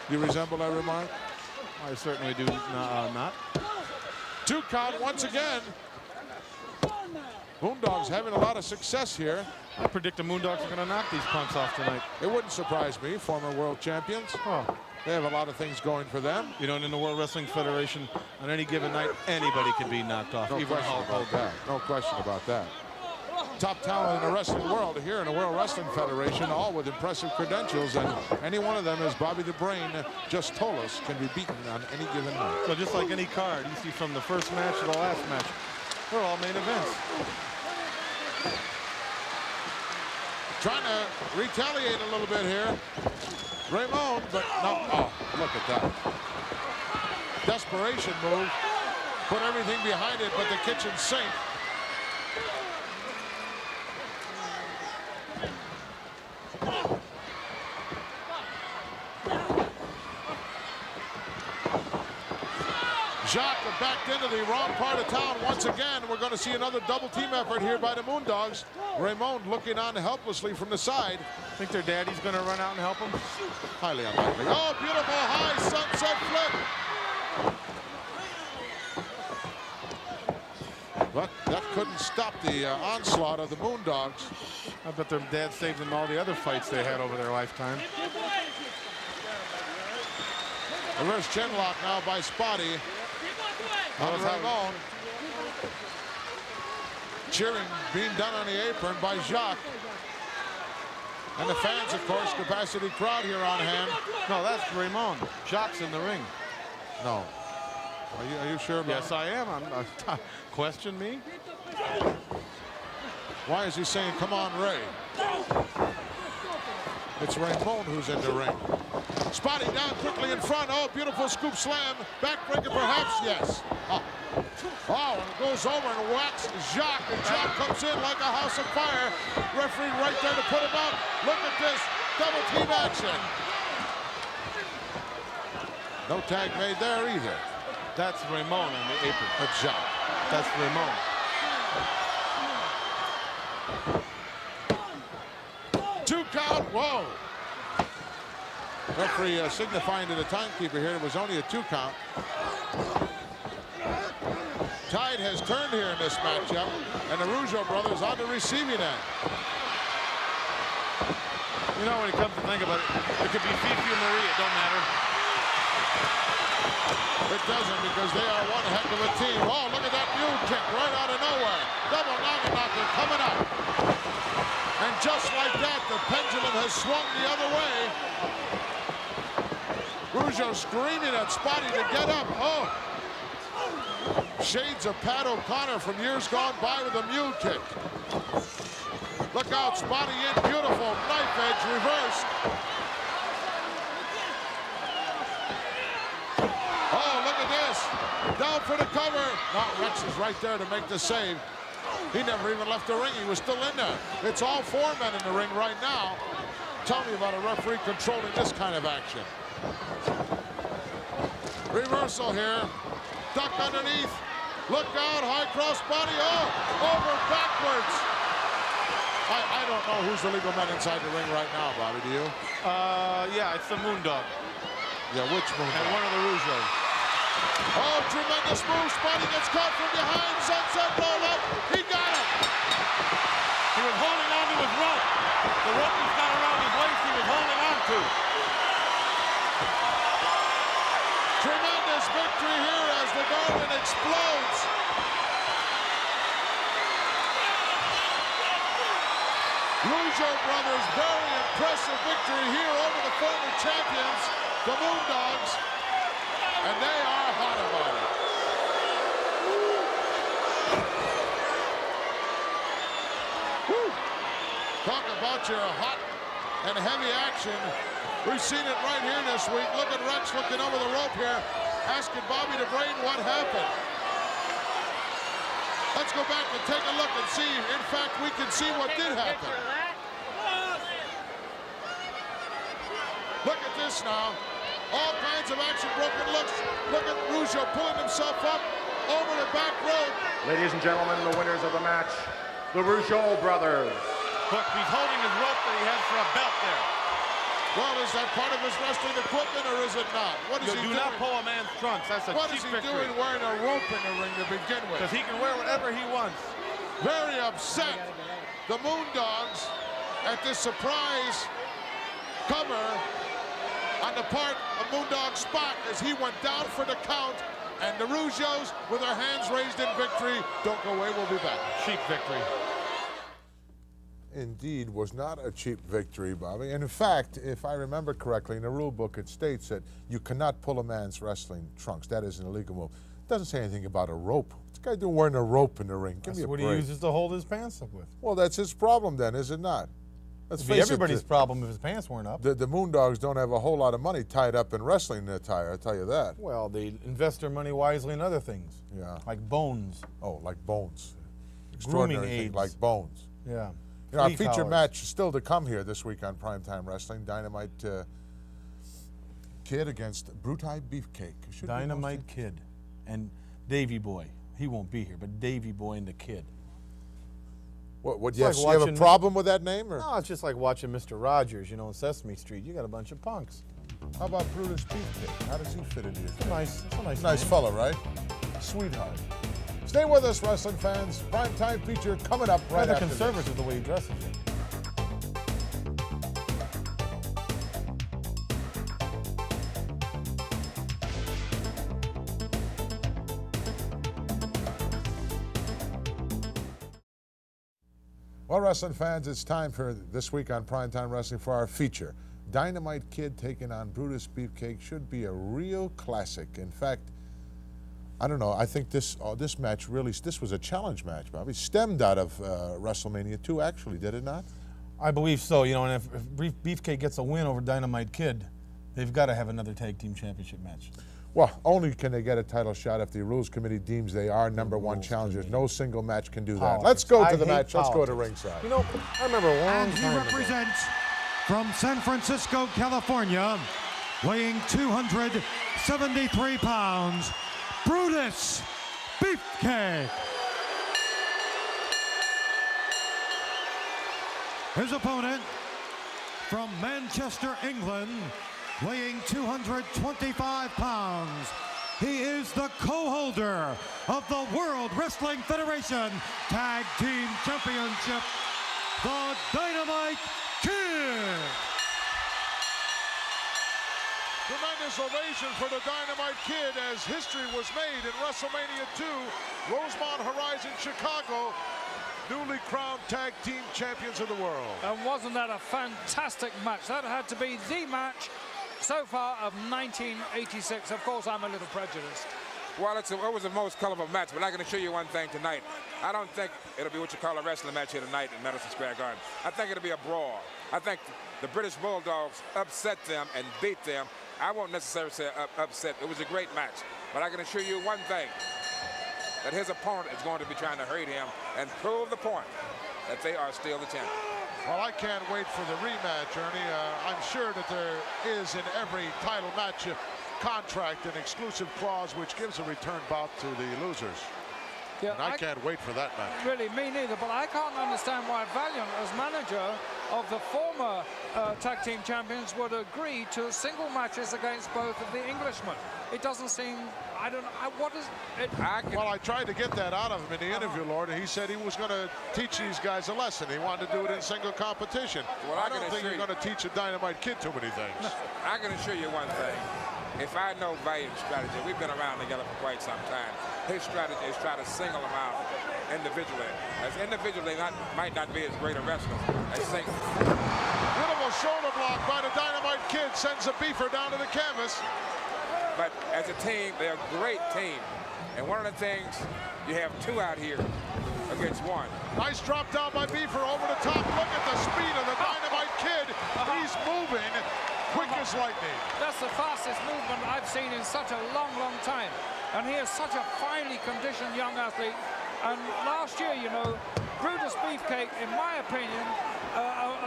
You resemble that remark? I certainly do not. 2 count once again. Moondogs having a lot of success here. I predict the Moondogs are going to knock these punks off tonight. It wouldn't surprise me, former world champions. Oh. They have a lot of things going for them. You know, and in the World Wrestling Federation, on any given night, anybody can be knocked off. No even question Hulk about Hogan. that. No question about that. Top talent in the wrestling world here in the World Wrestling Federation, all with impressive credentials, and any one of them, as Bobby the Brain just told us, can be beaten on any given night. So just like any card, you see from the first match to the last match, they're all main events. Trying to retaliate a little bit here. Raymond, but no. Oh, look at that. Desperation move. Put everything behind it but the kitchen sink. Jacques backed into the wrong part of town once again. We're going to see another double team effort here by the Moondogs. Raymond looking on helplessly from the side. Think their daddy's going to run out and help them? Highly unlikely. Oh, beautiful high sunset flip. But that couldn't stop the onslaught of the Moondogs. I bet their dad saved them all the other fights they had over their lifetime. Reverse chin lock now by Spotty. On Raymond. Cheering being done on the apron by Jacques. And the fans, of course, capacity crowd here on hand. No, that's Raymond. Jacques in the ring. No. Are you sure about Yes, I am. Question me? Why is he saying, come on, Ray? It's Raymond who's in the ring. Spotty down quickly in front. Oh, beautiful scoop slam. Backbreaker perhaps, yes. Oh, and it goes over and whacks Jacques. And Jacques comes in like a house of fire. Referee right there to put him up. Look at this. Double team action. No tag made there either. That's Raymond on the apron. That's Jacques. That's Raymond. 2 count. Whoa. Referee signifying to the timekeeper here it was only a 2 count. Tide has turned here in this matchup, and the Rougeau brothers on the receiving end. You know, when it comes to think about it, it could be Fifi or Marie. It don't matter. It doesn't, because they are one heck of a team. Oh, look at that mule kick right out of nowhere. Double knocker coming up. And just like that, the pendulum has swung the other way. Rougeau screaming at Spotty to get up. Oh. Shades of Pat O'Connor from years gone by with a mule kick. Look out, Spotty in, beautiful, knife edge, reversed. Oh, look at this. Down for the cover. Now Rex is right there to make the save. He never even left the ring. He was still in there. It's all four men in the ring right now. Tell me about a referee controlling this kind of action. Reversal here. Duck underneath. Look out, high cross body. Oh, over backwards. I don't know who's the legal man inside the ring right now, Bobby, do you? Yeah, it's the Moondog. Yeah, which Moondog? And one of the Rougeaus. Oh, tremendous move. Spotty gets caught from behind. Sunset roll up. He got it. He was holding on to his rope. The rope he's got around his waist, he was holding on to. Tremendous victory here as the Garden explodes. Rougeau brothers, very impressive victory here over the former champions, the Moondogs, and they are hot about it. Woo. Talk about your hot and heavy action. We've seen it right here this week. Look at Rex looking over the rope here, asking Bobby the Brain what happened. Let's go back and take a look and see. In fact, we can see what did happen. Look at this now. All kinds of action, broken looks. Look at Rougeau pulling himself up over the back rope. Ladies and gentlemen, the winners of the match, the Rougeau brothers. Look, he's holding his rope that he has for a belt there. Well, is that part of his wrestling equipment, or is it not? What is he doing? Do not pull a man's trunks. That's a What cheap is he victory. doing wearing a rope in the ring to begin with? Because he can wear whatever he wants. Very upset. The Moondogs at this surprise cover on the part of Moondog Spot as he went down for the count, and the Rougeaus with their hands raised in victory. Don't go away, we'll be back. Cheap victory. Indeed, was not a cheap victory, Bobby. And in fact, if I remember correctly, in the rule book it states that you cannot pull a man's wrestling trunks. That is an illegal move. It doesn't say anything about a rope. What's the guy doing wearing a rope in the ring? Give me a That's what break. he uses to hold his pants up with. Well, that's his problem then, is it not? Let's It'd be face everybody's it, problem if his pants weren't up. the Moondogs don't have a whole lot of money tied up in wrestling attire, I'll tell you that. Well, they invest their money wisely in other things. Yeah. Like bones. Oh, like bones. Extraordinary Grooming thing, aids. like bones. Yeah. You know, our Flea feature collars. match is still to come here this week on Primetime Wrestling. Dynamite Kid against Brutai Beefcake. Should be Dynamite Kid and Davy Boy. He won't be here, but Davy Boy and the Kid. What It's yes, like you have a watching problem with that name? Or? No, it's just like watching Mr. Rogers, you know, on Sesame Street. You got a bunch of punks. How about Brutus Beefcake? How does he fit into your thing? It's a nice Nice name. fella, right? Sweetheart. Stay with us, wrestling fans. Primetime feature coming up right Rather after this. conservative the way he dresses. Well, wrestling fans, it's time for this week on Primetime Wrestling for our feature. Dynamite Kid taking on Brutus Beefcake should be a real classic. In fact, I don't know, I think this match really, this was a challenge match, Bobby. Stemmed out of WrestleMania 2, actually, did it not? I believe so, you know, and if Beefcake gets a win over Dynamite Kid, they've got to have another tag team championship match. Well, only can they get a title shot if the Rules Committee deems they are number one challengers. No single match can do that. Politics. Let's go I to the hate match. Let's go to politics. ringside. You know, I remember a long And he time ago. represents from San Francisco, California, weighing 273 pounds, Brutus Beefcake. His opponent from Manchester, England, weighing 225 pounds. He is the co-holder of the World Wrestling Federation Tag Team Championship, the Dynamite Kid. Tremendous ovation for the Dynamite Kid as history was made in WrestleMania 2, Rosemont Horizon, Chicago. Newly crowned tag team champions of the world. And wasn't that a fantastic match? That had to be the match so far of 1986. Of course, I'm a little prejudiced. Well, it was the most colorful match, but I can assure you one thing tonight. I don't think it'll be what you call a wrestling match here tonight in Madison Square Garden. I think it'll be a brawl. I think the British Bulldogs upset them and beat them. I won't necessarily say upset. It was a great match. But I can assure you one thing, that his opponent is going to be trying to hurt him and prove the point that they are still the champion. Well, I can't wait for the rematch, Ernie. I'm sure that there is in every title match contract an exclusive clause which gives a return bout to the losers. Yeah, and I can't wait for that match. Really, me neither, but I can't understand why Valiant, as manager of the former tag team champions, would agree to single matches against both of the Englishmen. It doesn't seem, I don't know, what is it? Well, I tried to get that out of him in the interview, Lord, and he said he was going to teach these guys a lesson. He wanted to do it in single competition. Well, I don't think you're going to teach a Dynamite Kid too many things. I can assure you one thing. If I know Valiant's strategy, we've been around together for quite some time. His strategy is try to single them out individually. As individually might not be as great a wrestlers as single. Beautiful shoulder block by the Dynamite Kid, sends a beefer down to the canvas. But as a team, they're a great team. And one of the things, you have two out here against one. Nice drop down by Beefer over the top. Look at the speed of the Dynamite Kid. He's moving quick as lightning. That's the fastest movement I've seen in such a long, long time. And he is such a finely conditioned young athlete. And last year, you know, Brutus Beefcake, in my opinion,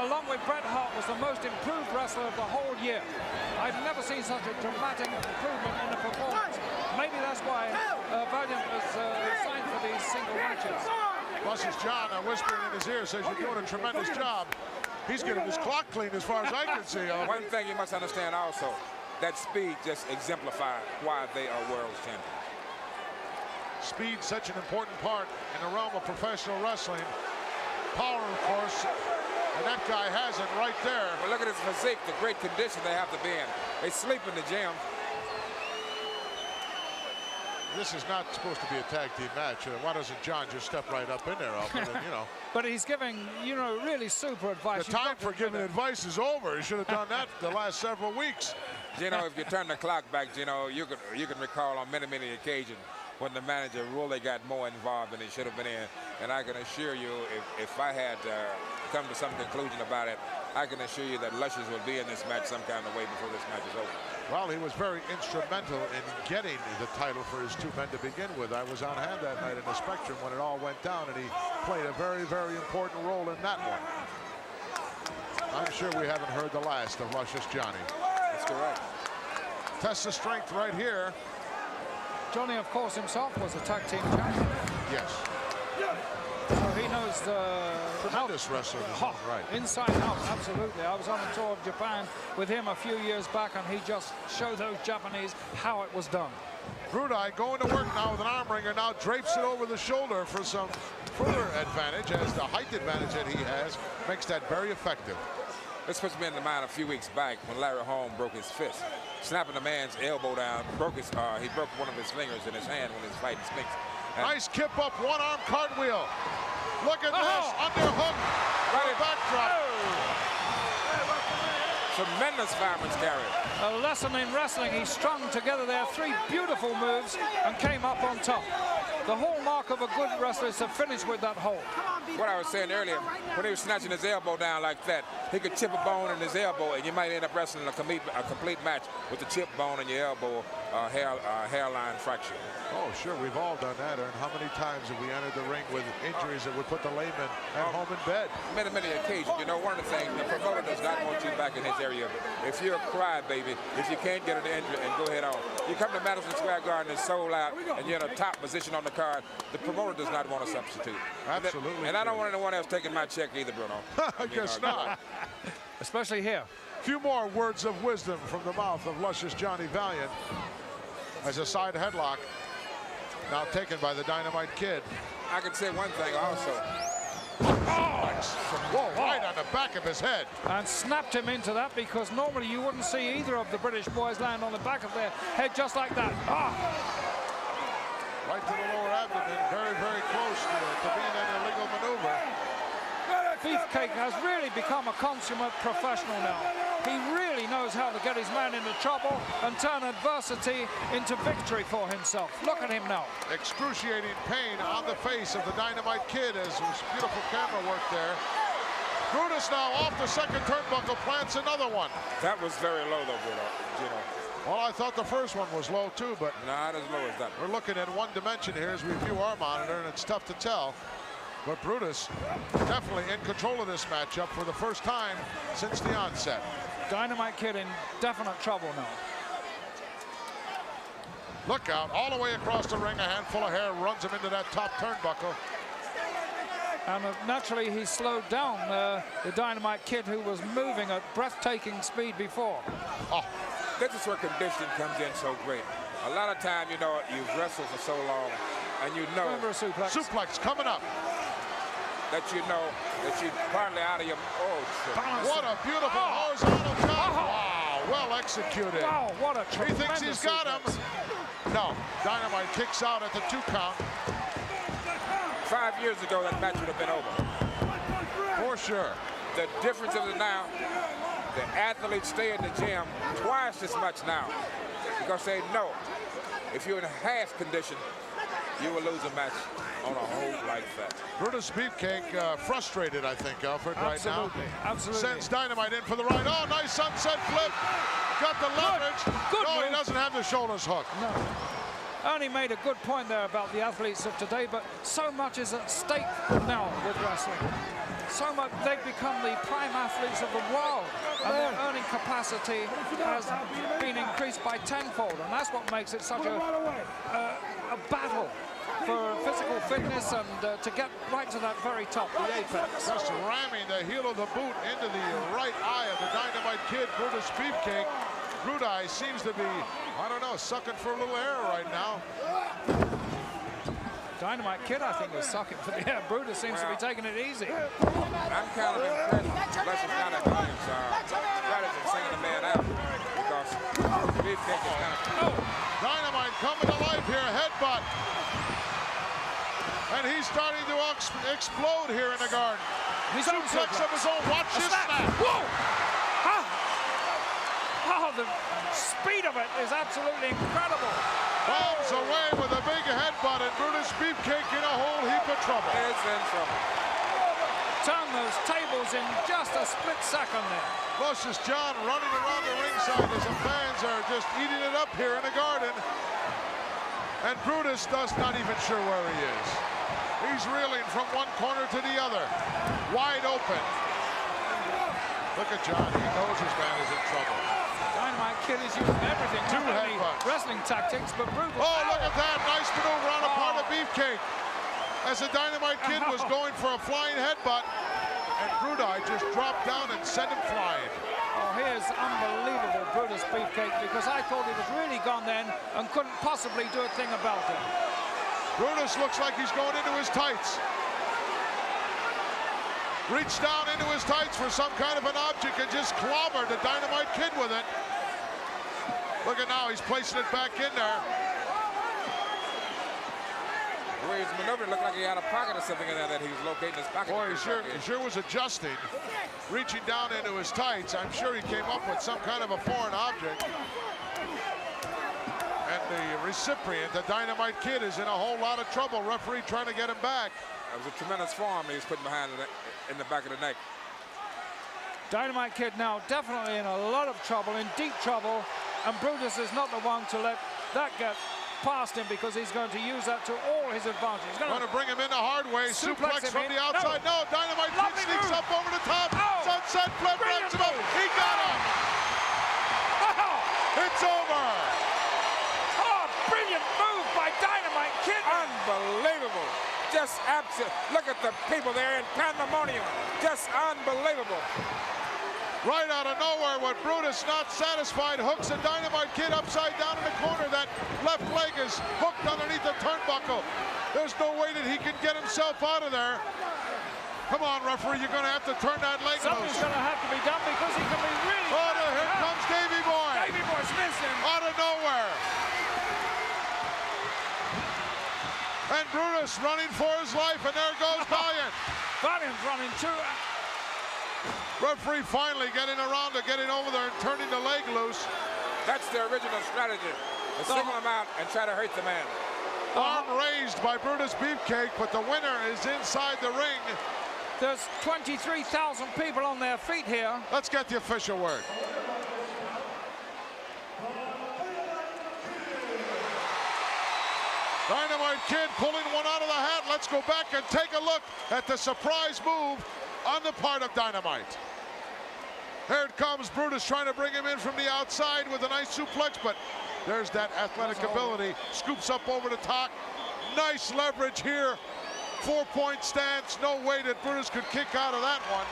along with Bret Hart, was the most improved wrestler of the whole year. I've never seen such a dramatic improvement in a performance. Maybe that's why Valiant was signed for these single matches. Luscious John whispering in his ear says you're doing a tremendous job. He's getting his clock clean as far as I can see. One thing you must understand also, that speed just exemplifies why they are world champions. Speed, such an important part in the realm of professional wrestling. Power, of course, and that guy has it right there. But look at his physique, the great condition they have to be in. They sleep in the gym. This is not supposed to be a tag team match. Why doesn't John just step right up in there, and, you know? But he's giving, you know, really super advice. The time for giving advice is over. He should have done that the last several weeks. You know, if you turn the clock back, you know, you can recall on many, many occasions when the manager really got more involved than he should have been in. And I can assure you, if I had come to some conclusion about it, I can assure you that Luscious will be in this match some kind of way before this match is over. Well, he was very instrumental in getting the title for his two men to begin with. I was on hand that night in the Spectrum when it all went down, and he played a very, very important role in that one. I'm sure we haven't heard the last of Luscious Johnny. That's correct. Test of strength right here. Johnny, of course, himself was a tag team champion. Yes. So he knows the tremendous wrestler, right? Inside out, absolutely. I was on a tour of Japan with him a few years back, and he just showed those Japanese how it was done. Brudai going to work now with an arm wringer, now drapes it over the shoulder for some further advantage, as the height advantage that he has makes that very effective. This puts me in the mind a few weeks back when Larry Holmes broke his fist, snapping the man's elbow down, he broke one of his fingers in his hand when he was fighting Spinks. Nice kip up, one arm cartwheel. Look at this, underhook, right backdrop. Tremendous fireman's carry. A lesson in wrestling. He strung together there three beautiful moves and came up on top. The hallmark of a good wrestler is to finish with that hold. What I was saying earlier, when he was snatching his elbow down like that, he could chip a bone in his elbow, and you might end up wrestling a complete match with the chip bone in your elbow, hairline fracture. Oh, sure, we've all done that. And how many times have we entered the ring with injuries that would put the layman at home in bed? Many, many occasions. You know, one of the things, the promoter does not want you back in his area. If you're a crybaby, if you can't get an injury and go ahead on, you come to Madison Square Garden and sold out, and you're in a top position on the card, the promoter does not want to substitute. Absolutely. And I don't want anyone else taking my check either, Bruno. I guess not. Especially here. A few more words of wisdom from the mouth of Luscious Johnny Valiant as a side headlock now taken by the Dynamite Kid. I can say one thing also. Oh, suplex. Whoa, right on the back of his head. And snapped him into that, because normally you wouldn't see either of the British boys land on the back of their head just like that. Right to the lower abdomen, very, very close to being an illegal maneuver. Beefcake has really become a consummate professional now. He really knows how to get his man into trouble and turn adversity into victory for himself. Look at him now. Excruciating pain on the face of the Dynamite Kid as his beautiful camera work there. Brutus now off the second turnbuckle, plants another one. That was very low, though, Gino. Well, I thought the first one was low, too, but not as low as that. We're looking at one dimension here as we view our monitor, and it's tough to tell. But Brutus definitely in control of this matchup for the first time since the onset. Dynamite Kid in definite trouble now. Look out, all the way across the ring, a handful of hair runs him into that top turnbuckle. And naturally, he slowed down the Dynamite Kid, who was moving at breathtaking speed before. Oh, this is where conditioning comes in so great. A lot of time, you know, you've wrestled for so long, and you know. Remember a suplex. Suplex coming up. That you know that you're partly out of your. What a beautiful horizontal chop. Wow, well executed. Wow, what a He thinks he's got him. No, Dynamite kicks out at the 2 count. 5 years ago, that match would have been over. For sure. The difference is now, the athletes stay in the gym twice as much now because they know if you're in half condition, you will lose a match on a whole like that. Brutus Beefcake frustrated, I think, Alfred, right now. Absolutely. Sends Dynamite in for the right. Oh, nice sunset flip. Got the leverage. Good no, move. He doesn't have the shoulders hooked. No. Ernie made a good point there about the athletes of today, but so much is at stake now with wrestling. So much, they've become the prime athletes of the world, and their earning capacity has been increased by tenfold, and that's what makes it such a battle for physical fitness and to get right to that very top, the apex. Just ramming the heel of the boot into the right eye of the Dynamite Kid, Brutus Beefcake. Brudi seems to be, I don't know, sucking for a little air right now. Dynamite Kid, I think, is sucking for the air. Brutus seems to be taking it easy. I'm kind of impressed, unless it's not an audience strategy, singing the man out, because Beefcake is kind of... Dynamite coming to life here, headbutt. And he's starting to explode here in the garden. He's suplex of his own. Watch his snap. Whoa! Oh, the speed of it is absolutely incredible. Bombs away with a big headbutt, and Brutus Beefcake in a whole heap of trouble. It's in trouble. Turn those tables in just a split second there. Luscious John running around the ringside as the fans are just eating it up here in the garden. And Brutus does not even sure where he is. He's reeling from one corner to the other. Wide open. Look at John. He knows his man is in trouble. Dynamite Kid is using everything. Two headbutts. Wrestling tactics, but brutal. Oh, look at that. Nice maneuver on the part of Beefcake. As the Dynamite Kid was going for a flying headbutt, and Brudi just dropped down and sent him flying. Oh, here's unbelievable Brutus Beefcake, because I thought he was really gone then and couldn't possibly do a thing about it. Brutus looks like he's going into his tights. Reached down into his tights for some kind of an object and just clobbered the Dynamite Kid with it. Look at now, he's placing it back in there. The way he's maneuvering, looked like he had a pocket or something in there that he was locating his pocket. Boy, he sure was adjusting, reaching down into his tights. I'm sure he came up with some kind of a foreign object. And the recipient, the Dynamite Kid, is in a whole lot of trouble. Referee trying to get him back. That was a tremendous forearm he was putting behind in the back of the neck. Dynamite Kid now definitely in a lot of trouble, in deep trouble, and Brutus is not the one to let that get past him, because he's going to use that to all his advantage. He's going to bring him in the hard way. Suplex from the outside. No, Dynamite Kid sneaks up over the top. Sunset flip, wraps him up. He got him. It's over. Oh, brilliant move by Dynamite Kid. Unbelievable. Just absolute. Look at the people there in pandemonium. Just unbelievable. Right out of nowhere, when Brutus, not satisfied, hooks a Dynamite Kid upside down in the corner. That left leg is hooked underneath the turnbuckle. There's no way that he can get himself out of there. Come on, referee, you're going to have to turn that leg Something's loose. going to have to be done because he can be really... Oh, here comes Davey Boy. Davey Boy Smith's in. Out of nowhere. And Brutus running for his life, and there goes Valiant. Valiant's running too. Referee finally getting around to getting over there and turning the leg loose. That's the original strategy. To single him out and try to hurt the man. Arm raised by Brutus Beefcake, but the winner is inside the ring. There's 23,000 people on their feet here. Let's get the official word. Dynamite Kid pulling one out of the hat. Let's go back and take a look at the surprise move on the part of Dynamite. Here it comes, Brutus trying to bring him in from the outside with a nice suplex, but there's that athletic ability. Scoops up over the top. Nice leverage here. 4-point stance. No way that Brutus could kick out of that one.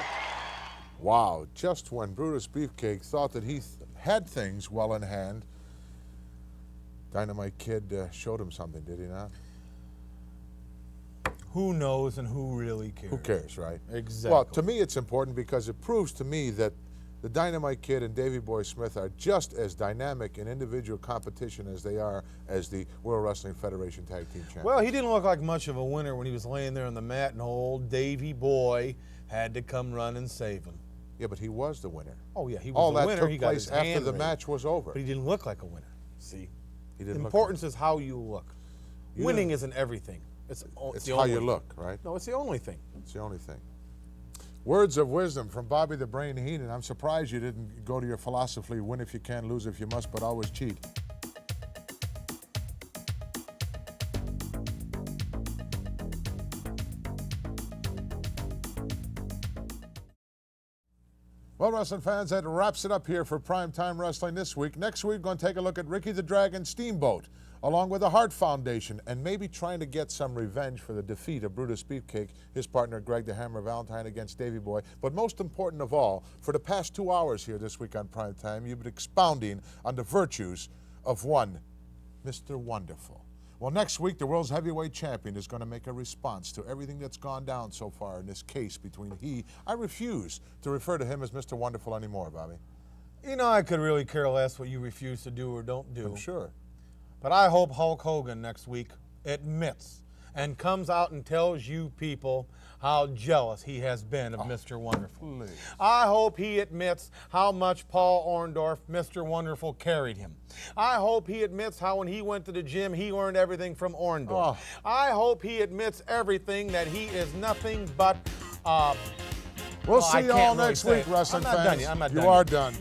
Wow, just when Brutus Beefcake thought that he had things well in hand, Dynamite Kid showed him something, did he not? Who knows and who really cares? Who cares, right? Exactly. Well, to me it's important because it proves to me that the Dynamite Kid and Davey Boy Smith are just as dynamic in individual competition as they are as the World Wrestling Federation Tag Team Champions. Well, he didn't look like much of a winner when he was laying there on the mat, and old Davey Boy had to come run and save him. Yeah, but he was the winner. Oh, yeah, he was All the that winner. took He got place his after hand the raised. match was over. But he didn't look like a winner. See? He didn't look Importance is how you look. Winning isn't everything. It's It's the how only you thing. look, right? No, it's the only thing. It's the only thing. Words of wisdom from Bobby the Brain Heenan. I'm surprised you didn't go to your philosophy, win if you can, lose if you must, but always cheat. Well, wrestling fans, that wraps it up here for Primetime Wrestling this week. Next week, we're going to take a look at Ricky the Dragon Steamboat, along with the Hart Foundation, and maybe trying to get some revenge for the defeat of Brutus Beefcake, his partner Greg the Hammer Valentine against Davey Boy. But most important of all, for the past 2 hours here this week on Primetime, you've been expounding on the virtues of one Mr. Wonderful. Well, next week, the world's heavyweight champion is going to make a response to everything that's gone down so far in this case between I refuse to refer to him as Mr. Wonderful anymore, Bobby. You know, I could really care less what you refuse to do or don't do. I'm sure. But I hope Hulk Hogan next week admits and comes out and tells you people how jealous he has been of Mr. Wonderful. Please. I hope he admits how much Paul Orndorff, Mr. Wonderful, carried him. I hope he admits how when he went to the gym, he learned everything from Orndorff. I hope he admits everything, that he is nothing but... We'll see you all next week, wrestling fans. I'm not done. You are done.